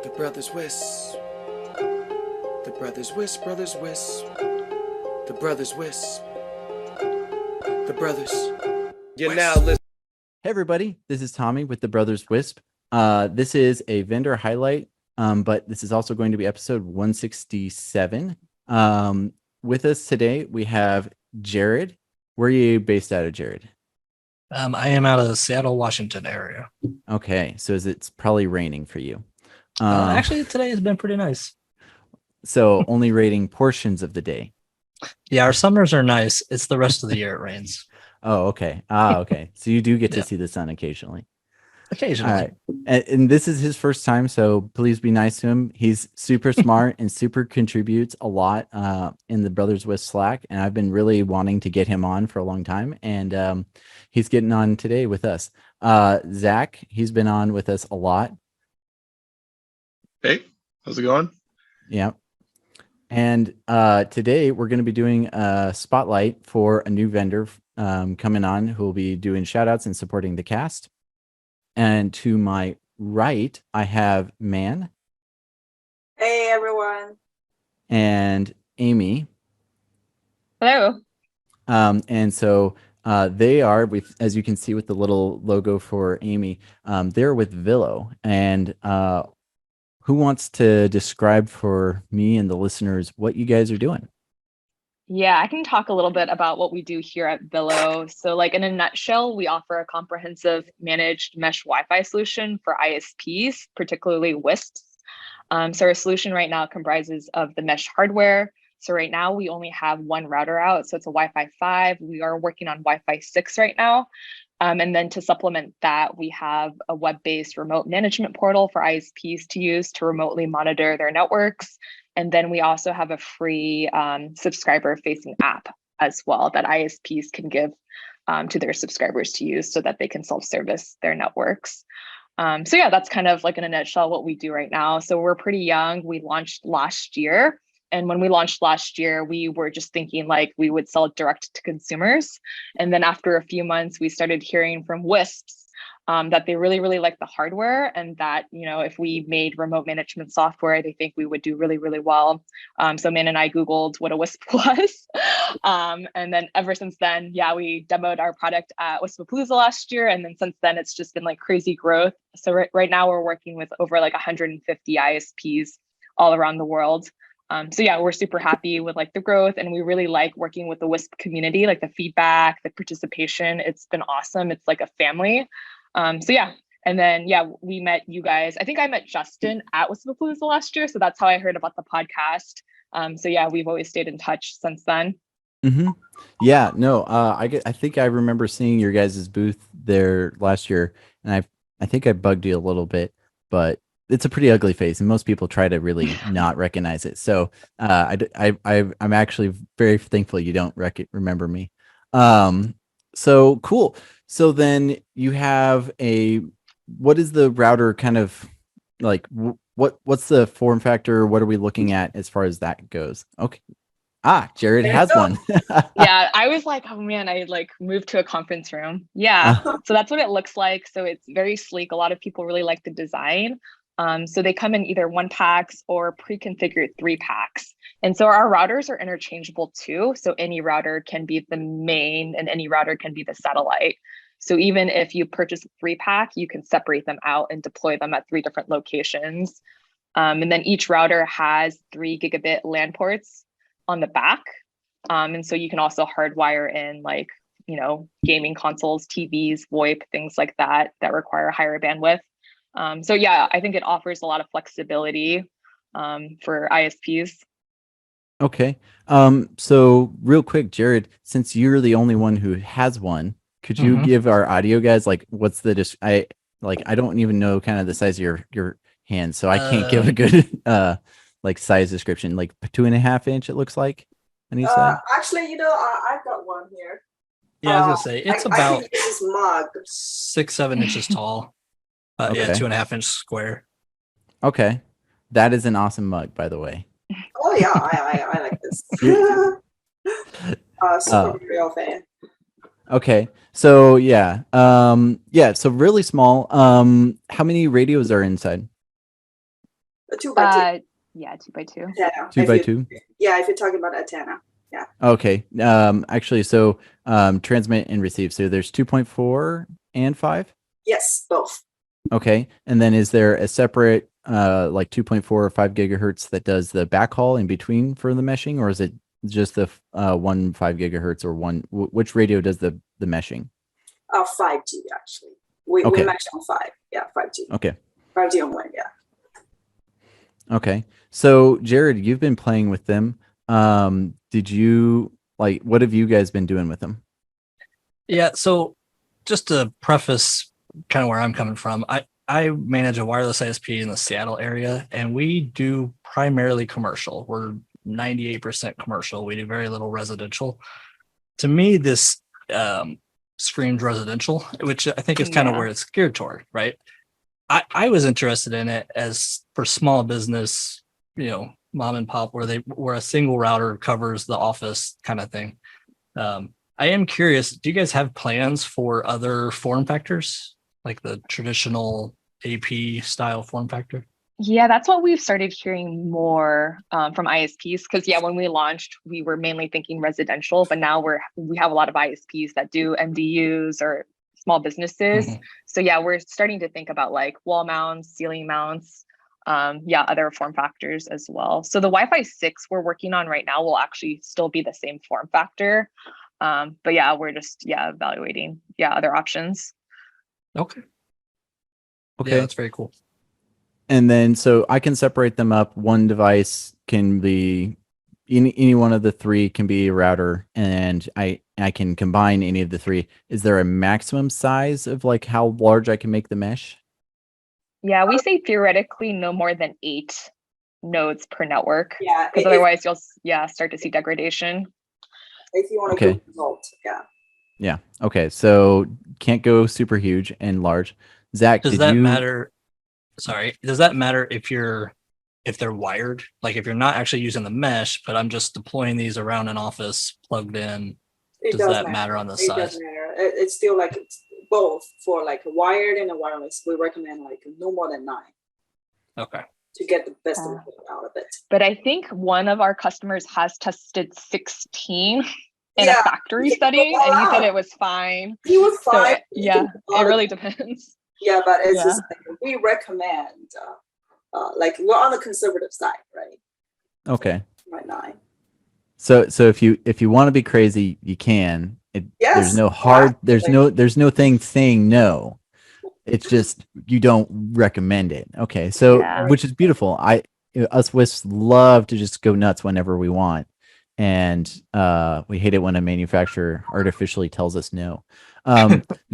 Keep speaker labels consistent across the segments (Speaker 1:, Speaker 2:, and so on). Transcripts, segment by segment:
Speaker 1: The brothers Wisp. The brothers Wisp, brothers Wisp. The brothers Wisp. The brothers. You're now listening.
Speaker 2: Hey everybody, this is Tommy with the Brothers Wisp. This is a vendor highlight, but this is also going to be episode 167. With us today, we have Jared. Where are you based out of, Jared?
Speaker 3: I am out of the Seattle, Washington area.
Speaker 2: Okay, so it's probably raining for you.
Speaker 3: Actually, today has been pretty nice.
Speaker 2: So only rating portions of the day.
Speaker 3: Yeah, our summers are nice. It's the rest of the year it rains.
Speaker 2: Oh, okay. Okay. So you do get to
Speaker 3: Yeah.
Speaker 2: see the sun occasionally.
Speaker 3: Occasionally.
Speaker 2: All right. And this is his first time, so please be nice to him. He's super smart and super contributes a lot in the Brothers Wisp Slack, and I've been really wanting to get him on for a long time, and he's getting on today with us. Zach, he's been on with us a lot.
Speaker 4: Hey, how's it going?
Speaker 2: Yeah. And today we're going to be doing a spotlight for a new vendor coming on who will be doing shout outs and supporting the cast. And to my right, I have Man.
Speaker 5: Hey, everyone.
Speaker 2: And Amy.
Speaker 6: Hello.
Speaker 2: And so they are, as you can see with the little logo for Amy, they're with Vilo. And who wants to describe for me and the listeners what you guys are doing?
Speaker 6: Yeah, I can talk a little bit about what we do here at Vilo. So like in a nutshell, we offer a comprehensive managed mesh Wi-Fi solution for ISPs, particularly WISPs. So our solution right now comprises of the mesh hardware. So right now we only have one router out. So it's a Wi-Fi 5. We are working on Wi-Fi 6 right now. And then to supplement that, we have a web-based remote management portal for ISPs to use to remotely monitor their networks. And then we also have a free subscriber-facing app as well that ISPs can give to their subscribers to use so that they can self-service their networks. So yeah, that's kind of like in a nutshell what we do right now. So we're pretty young. We launched last year. And when we launched last year, we were just thinking like we would sell direct to consumers. And then after a few months, we started hearing from WISPs that they really, really like the hardware and that, you know, if we made remote management software, they think we would do really, really well. So Man and I Googled what a WISP was. And then ever since then, yeah, we demoed our product at WISPAPALOZA last year. And then since then, it's just been like crazy growth. So right now we're working with over like 150 ISPs all around the world. So yeah, we're super happy with like the growth and we really like working with the WISP community, like the feedback, the participation. It's been awesome. It's like a family. So yeah, and then yeah, we met you guys. I think I met Justin at WISPAPALOZA last year. So that's how I heard about the podcast. So yeah, we've always stayed in touch since then.
Speaker 2: Mm-hmm. Yeah, no, I think I remember seeing your guys' booth there last year, and I think I bugged you a little bit, but it's a pretty ugly face, and most people try to really not recognize it. So I'm actually very thankful you don't remember me. So cool. So then you have what is the router kind of like? What's the form factor? What are we looking at as far as that goes? Okay. Jared has one.
Speaker 6: Yeah, I was like, oh man, I like moved to a conference room. Yeah, so that's what it looks like. So it's very sleek. A lot of people really like the design. So they come in either 1-packs or pre-configured 3-packs. And so our routers are interchangeable too. So any router can be the main and any router can be the satellite. So even if you purchase a 3-pack, you can separate them out and deploy them at 3 different locations. And then each router has 3 gigabit LAN ports on the back. And so you can also hardwire in like, you know, gaming consoles, TVs, VoIP, things like that require higher bandwidth. So yeah, I think it offers a lot of flexibility for ISPs.
Speaker 2: Okay. So real quick, Jared, since you're the only one who has one, could you give our audio guys like what's the I don't even know kind of the size of your hand, so I can't give a good like size description. Like 2.5 inch, it looks like on each side.
Speaker 5: Actually, you know, I've got one here.
Speaker 3: Yeah, I was gonna say it's
Speaker 5: I
Speaker 3: about
Speaker 5: can use this mug.
Speaker 3: 6-7 inches tall.
Speaker 2: Okay.
Speaker 3: Yeah, 2.5 inch square.
Speaker 2: Okay, that is an awesome mug, by the way.
Speaker 5: Oh yeah, I like this. Super real fan.
Speaker 2: Okay, so yeah, so really small. How many radios are inside?
Speaker 5: A 2x2
Speaker 6: Yeah, 2x2.
Speaker 5: antenna.
Speaker 2: 2x2.
Speaker 5: Yeah, if you're talking about antenna.
Speaker 2: Okay. Actually, so transmit and receive. So there's 2.4 and 5.
Speaker 5: Yes, both.
Speaker 2: Okay. And then is there a separate like 2.4 or 5 gigahertz that does the backhaul in between for the meshing, or is it just the 5 gigahertz or which radio does the meshing?
Speaker 5: 5G actually. We
Speaker 2: Okay.
Speaker 5: matched on 5. Yeah, 5G.
Speaker 2: Okay.
Speaker 5: 5G on 1. Yeah.
Speaker 2: Okay. So Jared, you've been playing with them. Did you what have you guys been doing with them?
Speaker 3: Yeah, so just to preface kind of where I'm coming from, I manage a wireless ISP in the Seattle area, and we do primarily commercial. We're 98% commercial. We do very little residential. To me, this screams residential, which I think is kind of where it's geared toward, right? I was interested in it as for small business, mom and pop, where a single router covers the office kind of thing. I am curious, do you guys have plans for other form factors, like the traditional AP style form factor?
Speaker 6: Yeah, that's what we've started hearing more from ISPs. Because when we launched, we were mainly thinking residential, but now we have a lot of ISPs that do MDUs or small businesses.
Speaker 3: Mm-hmm.
Speaker 6: So we're starting to think about like wall mounts, ceiling mounts, other form factors as well. So the Wi-Fi 6 we're working on right now will actually still be the same form factor. But we're just evaluating other options.
Speaker 3: Okay.
Speaker 2: Okay.
Speaker 3: Yeah, that's very cool.
Speaker 2: And then so I can separate them up. One device can be any one of the three can be a router, and I can combine any of the three. Is there a maximum size of like how large I can make the mesh?
Speaker 6: Yeah, we say theoretically no more than 8 nodes per network.
Speaker 5: Yeah.
Speaker 6: Because otherwise you'll start to see degradation.
Speaker 5: If you want to
Speaker 2: Okay.
Speaker 5: go result, yeah.
Speaker 2: Yeah. Okay. So can't go super huge and large. Zach,
Speaker 3: Does
Speaker 2: did
Speaker 3: that
Speaker 2: you
Speaker 3: matter? Sorry. Does that matter if they're wired? Like if you're not actually using the mesh, but I'm just deploying these around an office plugged in,
Speaker 5: It
Speaker 3: does that matter on the
Speaker 5: It
Speaker 3: size?
Speaker 5: does matter. It's still like it's both for like a wired and a wireless. We recommend like no more than 9
Speaker 3: Okay.
Speaker 5: to get the best out of it.
Speaker 6: But I think one of our customers has tested 16 in a factory setting, and he said it was fine.
Speaker 5: He was fine.
Speaker 6: So, it really depends.
Speaker 5: Yeah, but it's just like we recommend, like we're on the conservative side, right?
Speaker 2: Okay.
Speaker 5: Right, 9.
Speaker 2: So if you want to be crazy, you can.
Speaker 5: Yes.
Speaker 2: There's no hard. There's no thing saying no. It's just you don't recommend it. Okay. So which is beautiful. Us WISPs love to just go nuts whenever we want, and we hate it when a manufacturer artificially tells us no.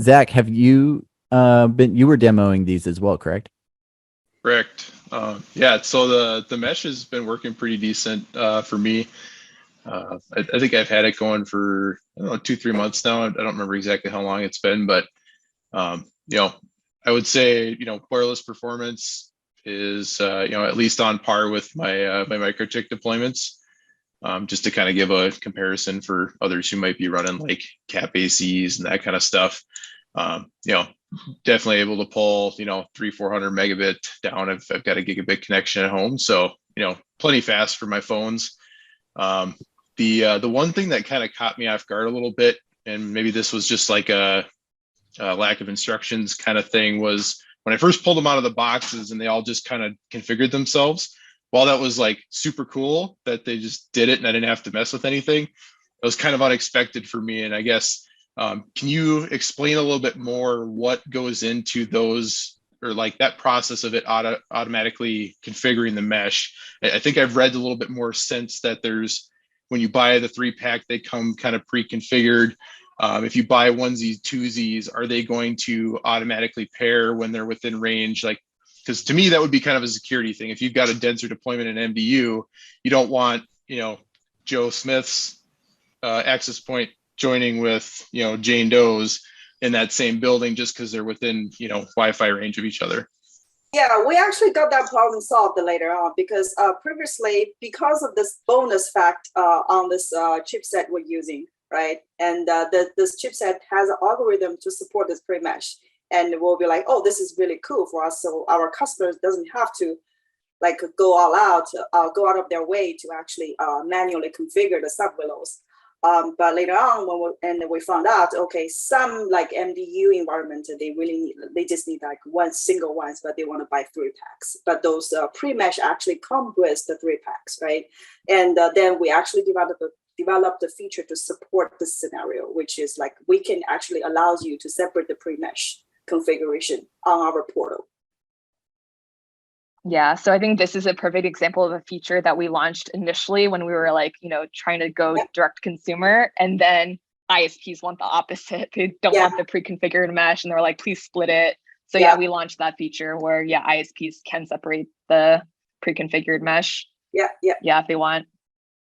Speaker 2: Zach, have you you were demoing these as well, correct?
Speaker 4: Correct. Yeah, so the mesh has been working pretty decent for me. I think I've had it going for 2-3 months now. I don't remember exactly how long it's been, but I would say wireless performance is at least on par with my my microchip deployments. Just to kind of give a comparison for others who might be running like cap ACs and that kind of stuff. Definitely able to pull 300-400 megabit down. I've got a gigabit connection at home, so plenty fast for my phones. The one thing that kind of caught me off guard a little bit, and maybe this was just like a lack of instructions kind of thing, was when I first pulled them out of the boxes and they all just kind of configured themselves. While that was like super cool that they just did it and I didn't have to mess with anything, it was kind of unexpected for me. And I guess, can you explain a little bit more what goes into those, or like that process of it automatically configuring the mesh? I think I've read a little bit more since that when you buy the 3-pack, they come kind of pre-configured. If you buy onesies, twosies, are they going to automatically pair when they're within range? Like, because to me, that would be kind of a security thing. If you've got a denser deployment in MDU, you don't want, Joe Smith's access point joining with, Jane Doe's in that same building just because they're within, Wi-Fi range of each other.
Speaker 5: Yeah, we actually got that problem solved later on because previously, because of this bonus fact on this chipset we're using, right? And this chipset has an algorithm to support this pre-mesh. And we'll be like, oh, this is really cool for us. So our customers doesn't have to like go all out, go out of their way to actually manually configure the sub willows. But later on, when we found out, okay, some like MDU environment, they just need like one single ones, but they want to buy 3 packs. But those pre-mesh actually come with the 3 packs, right? And then we actually developed the feature to support this scenario, which is like we can actually allows you to separate the pre-mesh configuration on our portal.
Speaker 6: Yeah, so I think this is a perfect example of a feature that we launched initially when we were like, trying to go direct consumer, and then ISPs want the opposite. They don't want the pre-configured mesh, and they're like, please split it. So we launched that feature where ISPs can separate the pre-configured mesh. Yeah, if they want.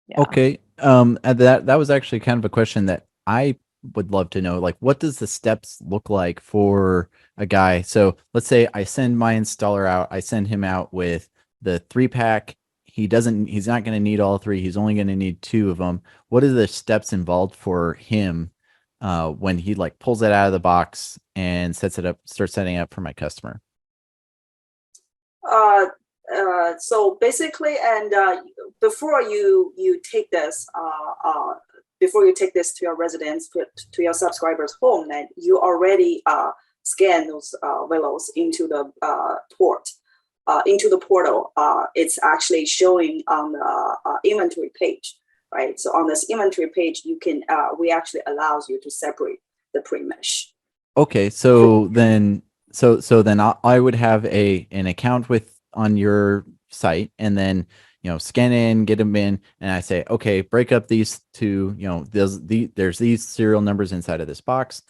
Speaker 6: Yeah.
Speaker 2: Okay. And that was actually kind of a question that I would love to know. Like, what does the steps look like for a guy? So let's say I send my installer out. I send him out with the 3-pack. He's not going to need all 3. He's only going to need 2 of them. What are the steps involved for him when he like pulls it out of the box and sets it up, starts setting it up for my customer?
Speaker 5: So basically, and before you take this, to your residence, to your subscriber's home, then you already scan those willows into the port, into the portal. It's actually showing on the inventory page, right? So on this inventory page, you can we actually allows you to separate the pre-mesh.
Speaker 2: Okay, so then I would have an account on your site, and then scan in, get them in, and I say, okay, break up these 2. There's these serial numbers inside of this box.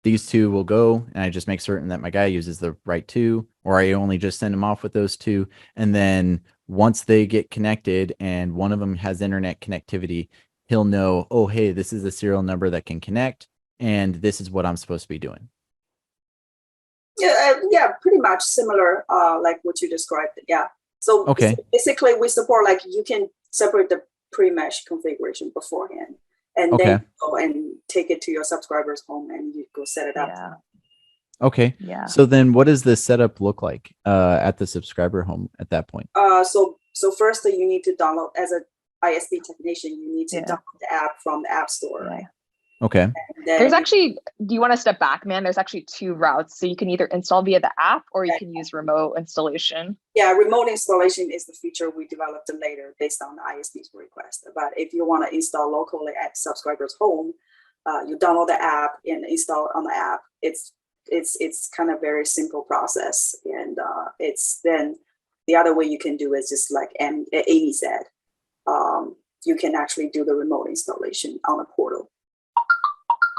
Speaker 2: These 2 will go, and I just make certain that my guy uses the right 2, or I only just send them off with those 2. And then once they get connected, and one of them has internet connectivity, he'll know, oh, hey, this is the serial number that can connect, and this is what I'm supposed to be doing.
Speaker 5: Yeah, pretty much similar, like what you described. Yeah. So basically, we support like you can separate the pre-mesh configuration beforehand, and then go and take it to your subscriber's home, and you go set it up.
Speaker 6: Yeah.
Speaker 2: Okay.
Speaker 6: Yeah.
Speaker 2: So then, what does the setup look like at the subscriber home at that point?
Speaker 5: So first, you need to download, as an ISP technician, you need to download the app from the App Store. Right?
Speaker 2: Okay.
Speaker 6: There's actually, do you want to step back, man? There's actually 2 routes. So you can either install via the app, or you can use remote installation.
Speaker 5: Yeah, remote installation is the feature we developed later based on the ISP's request. But if you want to install locally at subscriber's home, you download the app and install it on the app. It's kind of very simple process, and it's then the other way you can do is just like Amy said, you can actually do the remote installation on the portal.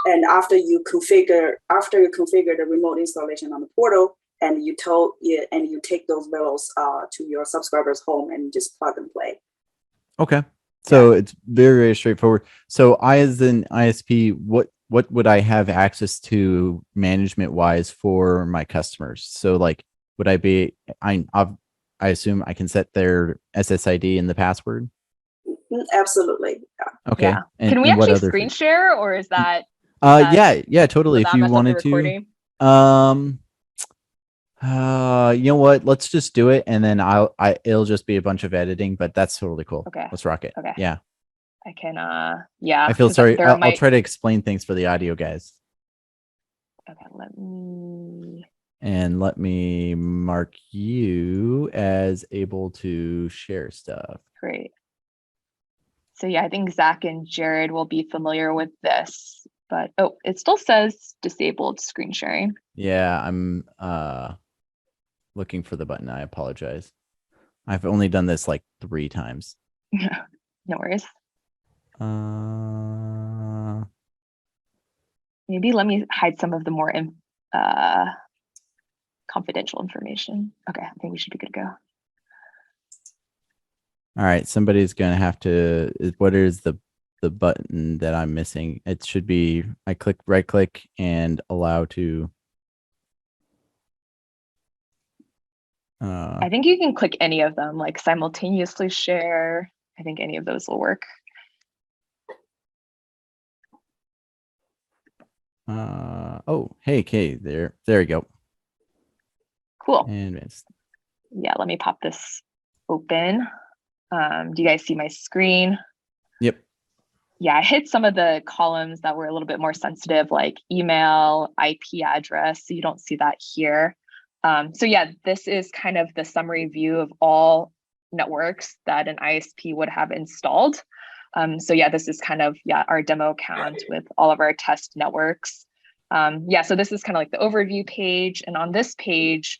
Speaker 5: And after you configure the remote installation on the portal, and you take those willows to your subscriber's home and just plug and play.
Speaker 2: Okay, so it's very, very straightforward. So I, as an ISP, what would I have access to management wise for my customers? So like, would I be? I assume I can set their SSID and the password.
Speaker 5: Absolutely. Yeah.
Speaker 2: Okay.
Speaker 6: Yeah.
Speaker 2: And,
Speaker 6: can we actually screen share, or is that?
Speaker 2: Yeah, totally. If you wanted to, you know what? Let's just do it, and then it'll just be a bunch of editing, but that's totally cool.
Speaker 6: Okay.
Speaker 2: Let's rock it.
Speaker 6: Okay.
Speaker 2: Yeah.
Speaker 6: I can. Yeah.
Speaker 2: I feel sorry. I'll try to explain things for the audio guys.
Speaker 6: Okay.
Speaker 2: Let me mark you as able to share stuff.
Speaker 6: Great. So yeah, I think Zach and Jared will be familiar with this. But it still says disabled screen sharing.
Speaker 2: Yeah, I'm looking for the button. I apologize. I've only done this like 3 times.
Speaker 6: No worries. Maybe let me hide some of the more confidential information. Okay, I think we should be good to go.
Speaker 2: All right, somebody's gonna have to. What is the button that I'm missing? It should be, I right click and allow to.
Speaker 6: I think you can click any of them, like simultaneously share. I think any of those will work.
Speaker 2: Oh, hey, Kay, there you go.
Speaker 6: Cool.
Speaker 2: And
Speaker 6: yeah, let me pop this open. Do you guys see my screen?
Speaker 2: Yep.
Speaker 6: Yeah, I hit some of the columns that were a little bit more sensitive, like email, IP address. So you don't see that here. So yeah, this is kind of the summary view of all networks that an ISP would have installed. So yeah, this is kind of, our demo account with all of our test networks. So this is kind of like the overview page. And on this page,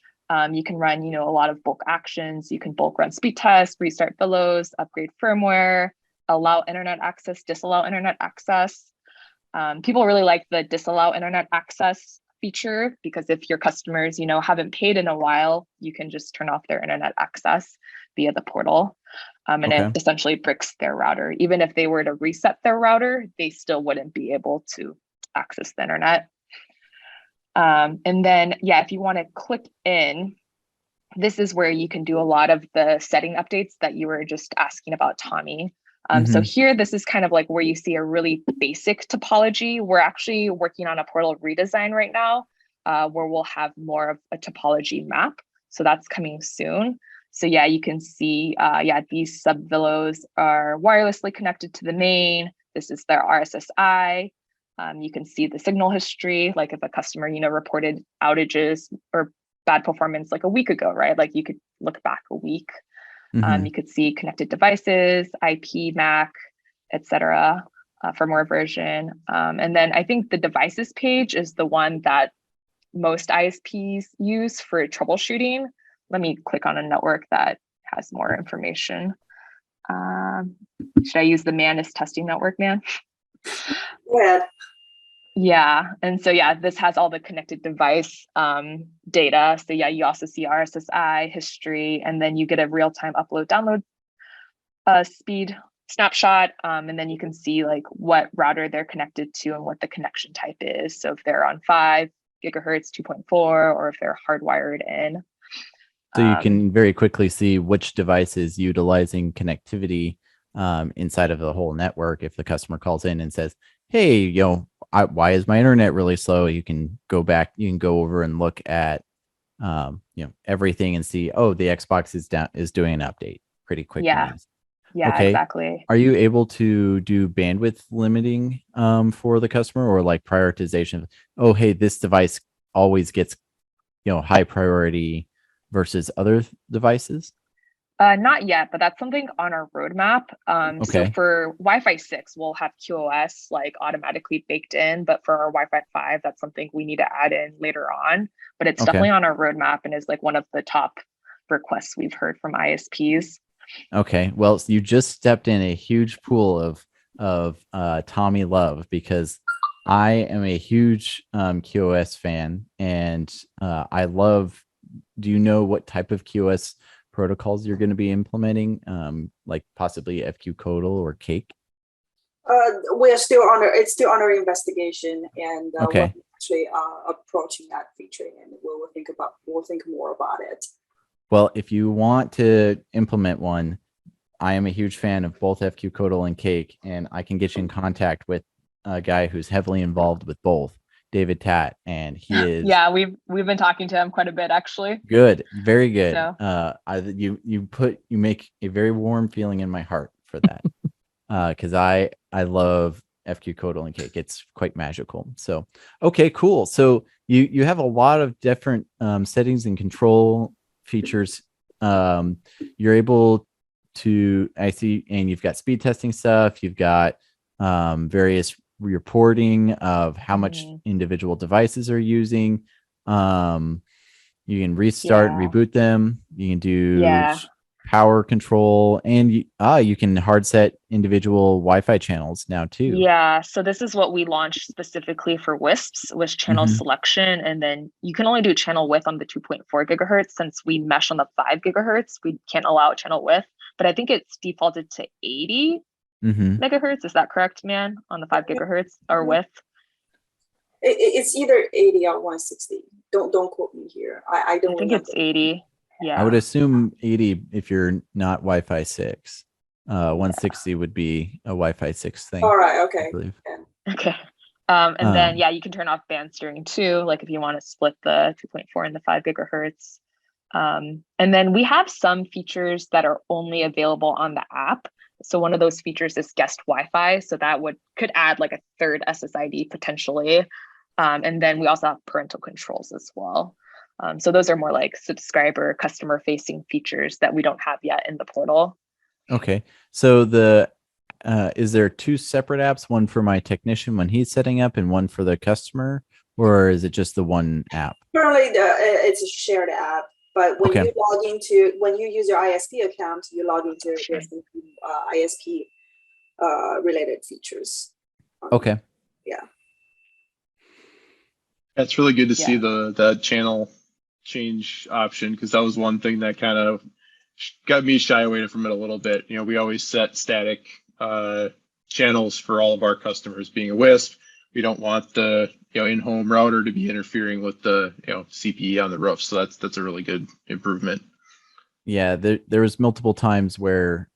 Speaker 6: you can run, a lot of bulk actions. You can bulk run speed tests, restart Vilos, upgrade firmware, allow internet access, disallow internet access. People really like the disallow internet access feature because if your customers, haven't paid in a while, you can just turn off their internet access via the portal. And
Speaker 2: Okay.
Speaker 6: it essentially bricks their router. Even if they were to reset their router, they still wouldn't be able to access the internet. And then, if you want to click in, this is where you can do a lot of the setting updates that you were just asking about, Tommy. So here, this is kind of like where you see a really basic topology. We're actually working on a portal redesign right now, where we'll have more of a topology map. So that's coming soon. So you can see, these sub-Vilos are wirelessly connected to the main. This is their RSSI. You can see the signal history, like if a customer, reported outages or bad performance like a week ago, right? Like you could look back a week. You could see connected devices, IP, MAC, etc. Firmware version. And then I think the devices page is the one that most ISPs use for troubleshooting. Let me click on a network that has more information. Should I use the MAN is testing network, man?
Speaker 5: Yeah.
Speaker 6: Yeah, and so this has all the connected device data. So you also see RSSI history, and then you get a real-time upload download speed snapshot, and then you can see like what router they're connected to and what the connection type is. So if they're on 5 gigahertz 2.4, or if they're hardwired in.
Speaker 2: So you can very quickly see which device is utilizing connectivity inside of the whole network. If the customer calls in and says, hey, why is my internet really slow? You can go back, you can go over and look at, everything and see, oh, the Xbox is doing an update pretty quick.
Speaker 6: Yeah,
Speaker 2: okay.
Speaker 6: Exactly.
Speaker 2: Are you able to do bandwidth limiting for the customer, or like prioritization? Oh, hey, this device always gets, high priority versus other devices?
Speaker 6: Not yet, but that's something on our roadmap. So
Speaker 2: Okay.
Speaker 6: for Wi-Fi 6, we'll have QoS like automatically baked in, but for our Wi-Fi 5, that's something we need to add in later on. But it's definitely on our roadmap and is like one of the top requests we've heard from ISPs.
Speaker 2: Okay. Well, you just stepped in a huge pool of Tommy love, because I am a huge QoS fan, and I love. Do you know what type of QoS protocols you're going to be implementing, like possibly FQ Codal or Cake?
Speaker 5: It's still under investigation, and we're actually approaching that feature, and we'll think more about it.
Speaker 2: Well, if you want to implement one, I am a huge fan of both FQ Codal and Cake, and I can get you in contact with a guy who's heavily involved with both, David Tat, and he is.
Speaker 6: Yeah, we've been talking to him quite a bit, actually.
Speaker 2: Good, very good.
Speaker 6: So.
Speaker 2: You make a very warm feeling in my heart for that, because I love FQ Codal and Cake. It's quite magical. So okay, cool. So you have a lot of different settings and control features. You're able to, I see, and you've got speed testing stuff. You've got various reporting of how much individual devices are using. You can restart and reboot them. You can do power control, and you can hard set individual Wi-Fi channels now too.
Speaker 6: Yeah, so this is what we launched specifically for WISPs, was channel selection, and then you can only do channel width on the 2.4 gigahertz. Since we mesh on the 5 gigahertz, we can't allow channel width, but I think it's defaulted to 80 megahertz. Is that correct, man? On the 5 gigahertz or width?
Speaker 5: It's either 80 or 160. Don't quote me here. I don't.
Speaker 6: I think it's 80. Yeah.
Speaker 2: I would assume 80 if you're not Wi-Fi 6. 160 would be a Wi-Fi 6 thing.
Speaker 5: All right. Okay.
Speaker 6: Okay. And then you can turn off band steering too. Like if you want to split the 2.4 and the 5 gigahertz. And then we have some features that are only available on the app. So one of those features is guest Wi-Fi. So that could add like a third SSID potentially. And then we also have parental controls as well. So those are more like subscriber, customer facing features that we don't have yet in the portal.
Speaker 2: Okay. So is there two separate apps, one for my technician when he's setting up and one for the customer, or is it just the one app?
Speaker 5: Currently, it's a shared app, but when
Speaker 2: Okay.
Speaker 5: when you use your ISP account, you log into your ISP related features.
Speaker 2: Okay.
Speaker 5: Yeah.
Speaker 4: That's really good to see
Speaker 6: Yeah.
Speaker 4: the channel change option, because that was one thing that kind of got me shy away from it a little bit. You know, we always set static channels for all of our customers being a WISP. We don't want the in-home router to be interfering with the CPE on the roof. So that's a really good improvement.
Speaker 2: Yeah, there was multiple times where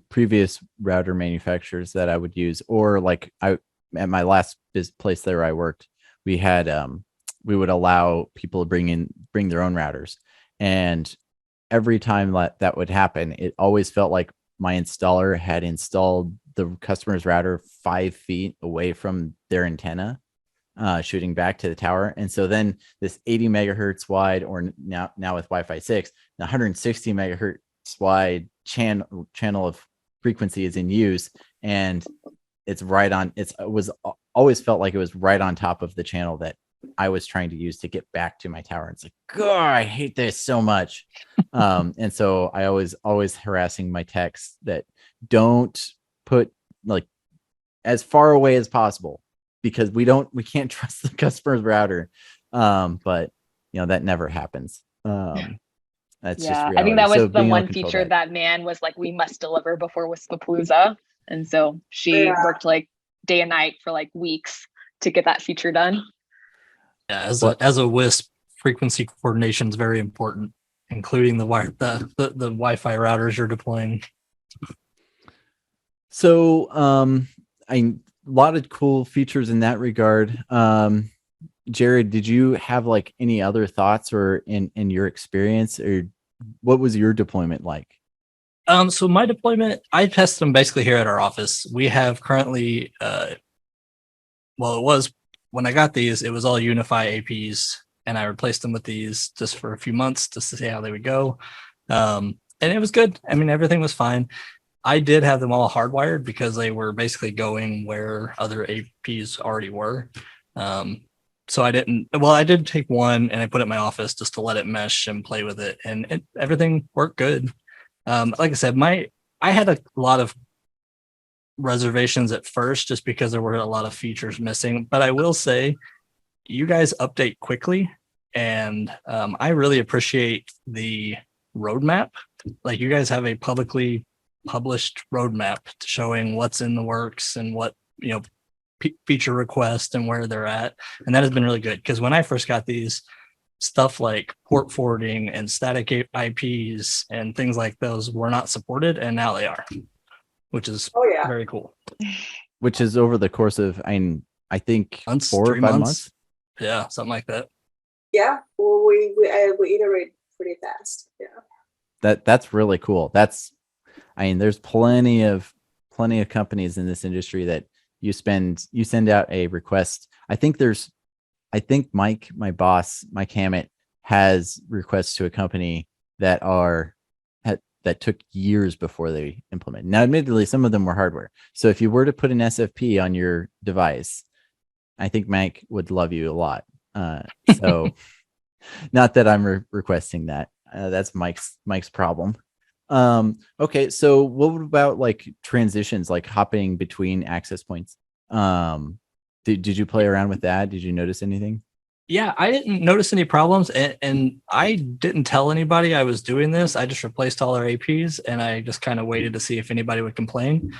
Speaker 2: previous router manufacturers that I would use, or like at my last place there I worked, we had we would allow people to bring their own routers, and every time that would happen, it always felt like my installer had installed the customer's router 5 feet away from their antenna, shooting back to the tower. And so then this 80 megahertz wide, or now with Wi-Fi 6, the 160 megahertz wide channel of frequency is in use, and it's right on. It was always felt like it was right on top of the channel that I was trying to use to get back to my tower. It's like, God, I hate this so much. And so I always harassing my techs that don't put like as far away as possible, because we can't trust the customer's router. But that never happens. That's just reality.
Speaker 6: I think that was
Speaker 2: So
Speaker 6: the
Speaker 2: being able
Speaker 6: one
Speaker 2: to control
Speaker 6: feature that man was like, we must deliver before WISPAPalooza. And so she worked like day and night for like weeks to get that feature done.
Speaker 3: Yeah, as a WISP, frequency coordination is very important, including the Wi-Fi routers you're deploying.
Speaker 2: So a lot of cool features in that regard. Jared, did you have like any other thoughts or in your experience, or what was your deployment like?
Speaker 3: So my deployment, I test them basically here at our office. We have currently, it was when I got these, it was all Unify APs, and I replaced them with these just for a few months just to see how they would go. And it was good. I mean, everything was fine. I did have them all hardwired because they were basically going where other APs already were. So I did take one and I put it in my office just to let it mesh and play with it, and everything worked good. Like I said, I had a lot of reservations at first just because there were a lot of features missing, but I will say you guys update quickly, and I really appreciate the roadmap. Like, you guys have a publicly published roadmap showing what's in the works and what feature requests and where they're at, and that has been really good, because when I first got these, stuff like port forwarding and static IPs and things like those were not supported, and now they are, which is very cool.
Speaker 2: Which is over the course of I think 4 or 5 months.
Speaker 3: Yeah, something like that.
Speaker 5: Yeah, well, we iterate pretty fast. Yeah,
Speaker 2: that's really cool. There's plenty of companies in this industry that you send out a request. I think Mike, my boss, Mike Hammett, has requests to a company that took years before they implement. Now, admittedly, some of them were hardware. So if you were to put an SFP on your device, I think Mike would love you a lot. So not that I'm requesting that. That's Mike's problem. Okay, so what about like transitions, like hopping between access points? Did you play around with that? Did you notice anything?
Speaker 3: Yeah, I didn't notice any problems, and I didn't tell anybody I was doing this. I just replaced all our APs, and I just kind of waited to see if anybody would complain,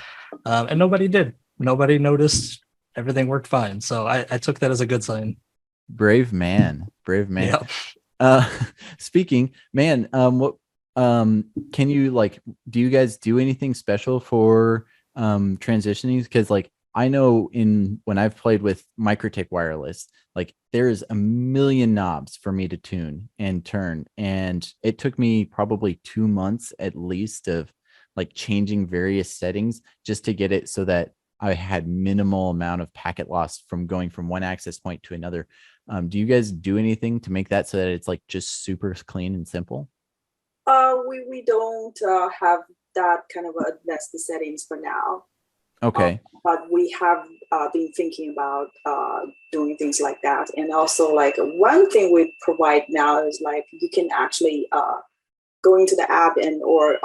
Speaker 3: and nobody did. Nobody noticed. Everything worked fine, so I took that as a good sign.
Speaker 2: Brave man.
Speaker 3: Yeah.
Speaker 2: Speaking, man, what can you do you guys do anything special for transitioning? Because like I know when I've played with MikroTik wireless, like there's a million knobs for me to tune and turn. And it took me probably 2 months at least of like changing various settings just to get it so that I had minimal amount of packet loss from going from one access point to another. Do you guys do anything to make that so that it's like just super clean and simple?
Speaker 5: We don't have that kind of advanced settings for now.
Speaker 2: Okay.
Speaker 5: But we have been thinking about doing things like that. And also like one thing we provide now is like you can actually go into the app and or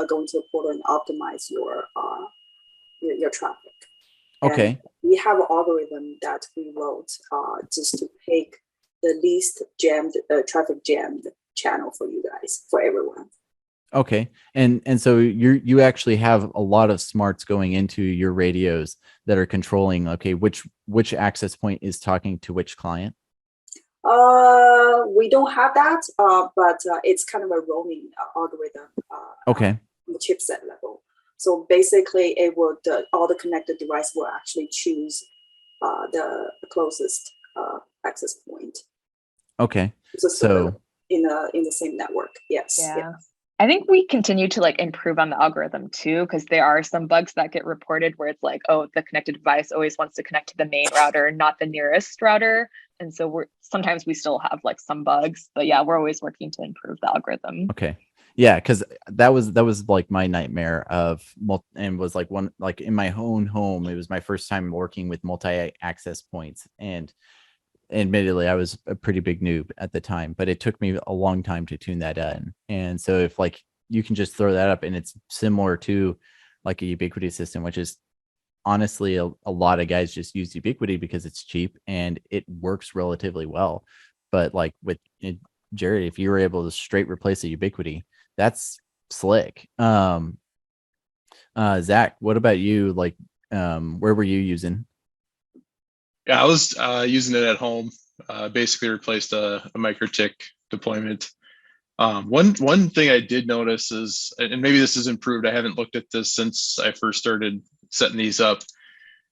Speaker 5: go into the portal and optimize your traffic.
Speaker 2: Okay.
Speaker 5: And we have an algorithm that we wrote just to pick the least jammed traffic jammed channel for you guys, for everyone.
Speaker 2: Okay. And so you actually have a lot of smarts going into your radios that are controlling, okay, which access point is talking to which client?
Speaker 5: We don't have that, but it's kind of a roaming algorithm.
Speaker 2: Okay.
Speaker 5: On the chipset level. So basically, it would all the connected device will actually choose the closest access point.
Speaker 2: Okay.
Speaker 5: So in the same network, yes.
Speaker 6: Yeah. I think we continue to like improve on the algorithm too, because there are some bugs that get reported where it's like, oh, the connected device always wants to connect to the main router, not the nearest router. And so sometimes we still have like some bugs, but yeah, we're always working to improve the algorithm.
Speaker 2: Okay. Yeah, because that was like my nightmare and was like one, like in my own home, it was my first time working with multi-access points, and admittedly I was a pretty big noob at the time, but it took me a long time to tune that in. And so if like you can just throw that up and it's similar to like a Ubiquiti system, which is honestly a lot of guys just use Ubiquiti because it's cheap and it works relatively well. But like with Jared, if you were able to straight replace a Ubiquiti, that's slick. Zach, what about you? Like, where were you using?
Speaker 4: Yeah, I was using it at home. Basically replaced a MikroTik deployment. One thing I did notice is, and maybe this has improved, I haven't looked at this since I first started setting these up,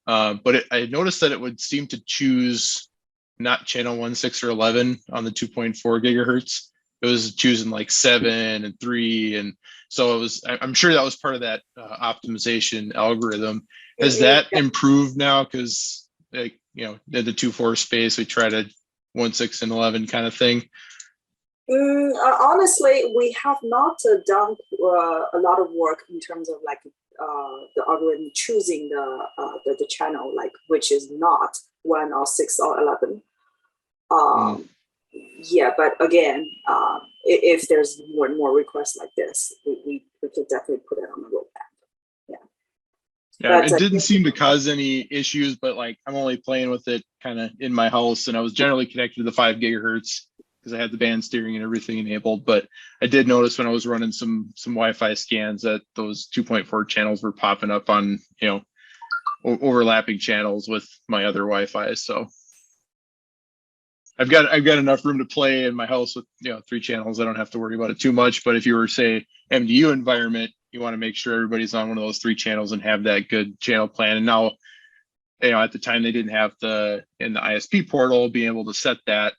Speaker 4: but I noticed that it would seem to choose not channel 1, 6, or 11 on the 2.4 gigahertz. It was choosing like 7 and 3, and so I'm sure that was part of that optimization algorithm. Has that improved now? Because like, you know, in the 2.4 space, we try to 1, 6, and 11 kind of thing.
Speaker 5: Honestly, we have not done a lot of work in terms of like the algorithm choosing the channel, like which is not 1 or 6 or 11. Yeah, but again, if there's more and more requests like this, we could definitely put it on the roadmap.
Speaker 4: Yeah, it didn't seem to cause any issues, but like I'm only playing with it kind of in my house, and I was generally connected to the 5 gigahertz because I had the band steering and everything enabled. But I did notice when I was running some Wi-Fi scans that those 2.4 channels were popping up on, you know, overlapping channels with my other Wi-Fi. So I've got enough room to play in my house with, you know, 3 channels. I don't have to worry about it too much. But if you were, say, MDU environment, you want to make sure everybody's on one of those 3 channels and have that good channel plan. And now, you know, at the time they didn't have in the ISP portal being able to set that.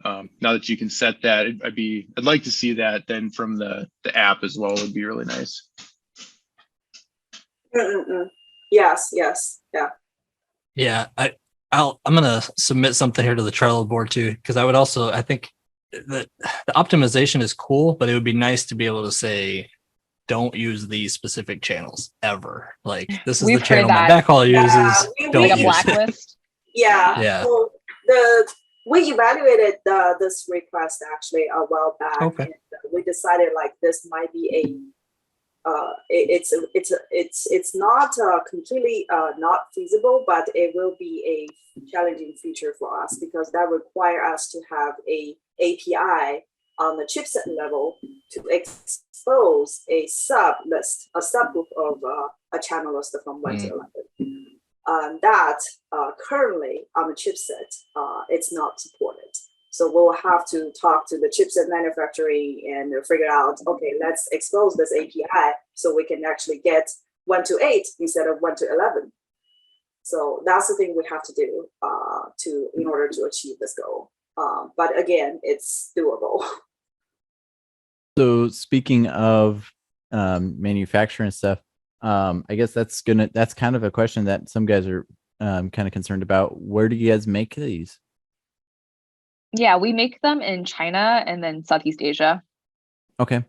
Speaker 4: Now that you can set that, I'd like to see that then from the app as well. Would be really nice.
Speaker 5: Yes, yeah.
Speaker 3: Yeah, I'm gonna submit something here to the Trello board too, because I think that the optimization is cool, but it would be nice to be able to say, don't use these specific channels ever. Like this is the channel my backhaul uses. Don't
Speaker 6: like a
Speaker 3: use
Speaker 6: blacklist.
Speaker 5: Yeah. So we evaluated this request actually a while back, and we decided like this might be it's not completely not feasible, but it will be a challenging feature for us because that require us to have a API on the chipset level to expose a subgroup of a channel list from 1 to 11. That currently on the chipset, it's not supported. So we'll have to talk to the chipset manufacturing and figure out, okay, let's expose this API so we can actually get 1 to 8 instead of 1 to 11. So that's the thing we have to do in order to achieve this goal. But again, it's doable.
Speaker 2: So speaking of manufacturing stuff, I guess that's kind of a question that some guys are kind of concerned about. Where do you guys make these?
Speaker 6: Yeah, we make them in China and then Southeast Asia.
Speaker 2: Okay.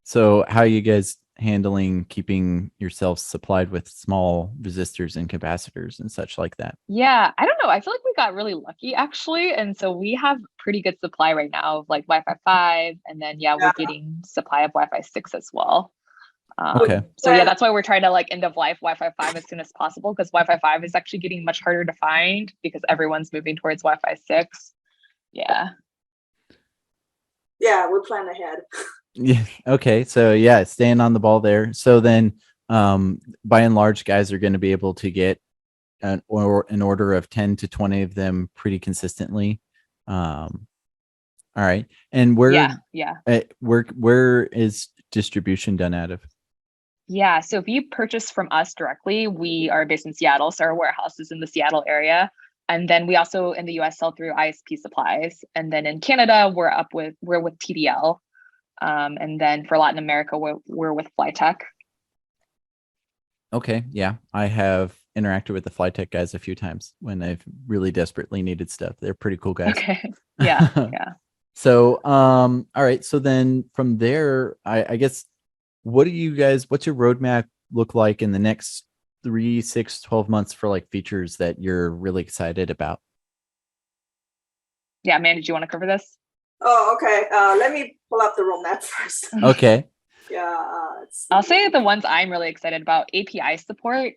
Speaker 2: So how are you guys handling keeping yourselves supplied with small resistors and capacitors and such like that?
Speaker 6: Yeah, I don't know. I feel like we got really lucky actually. And so we have pretty good supply right now of like Wi-Fi 5. And then, we're getting supply of Wi-Fi 6 as well.
Speaker 2: Okay.
Speaker 6: So yeah, that's why we're trying to like end of life Wi-Fi 5 as soon as possible, because Wi-Fi 5 is actually getting much harder to find because everyone's moving towards Wi-Fi 6. Yeah.
Speaker 5: Yeah, we plan ahead.
Speaker 2: Yeah. Okay. So yeah, staying on the ball there. So then, by and large, guys are going to be able to get an order of 10 to 20 of them pretty consistently. All right. And where is distribution done out of?
Speaker 6: Yeah. So if you purchase from us directly, we are based in Seattle. So our warehouse is in the Seattle area. And then we also in the US sell through ISP supplies. And then in Canada, we're with TDL. And then for Latin America, we're with Flytech.
Speaker 2: Okay. Yeah. I have interacted with the Flytech guys a few times when I've really desperately needed stuff. They're pretty cool guys.
Speaker 6: Okay. Yeah. Yeah.
Speaker 2: So, all right. So then from there, I guess, what's your roadmap look like in the next 3, 6, 12 months for like features that you're really excited about?
Speaker 6: Yeah. Man, did you want to cover this?
Speaker 5: Oh, okay. Let me pull up the roadmap first.
Speaker 2: Okay.
Speaker 5: Yeah.
Speaker 6: I'll say the ones I'm really excited about: API support,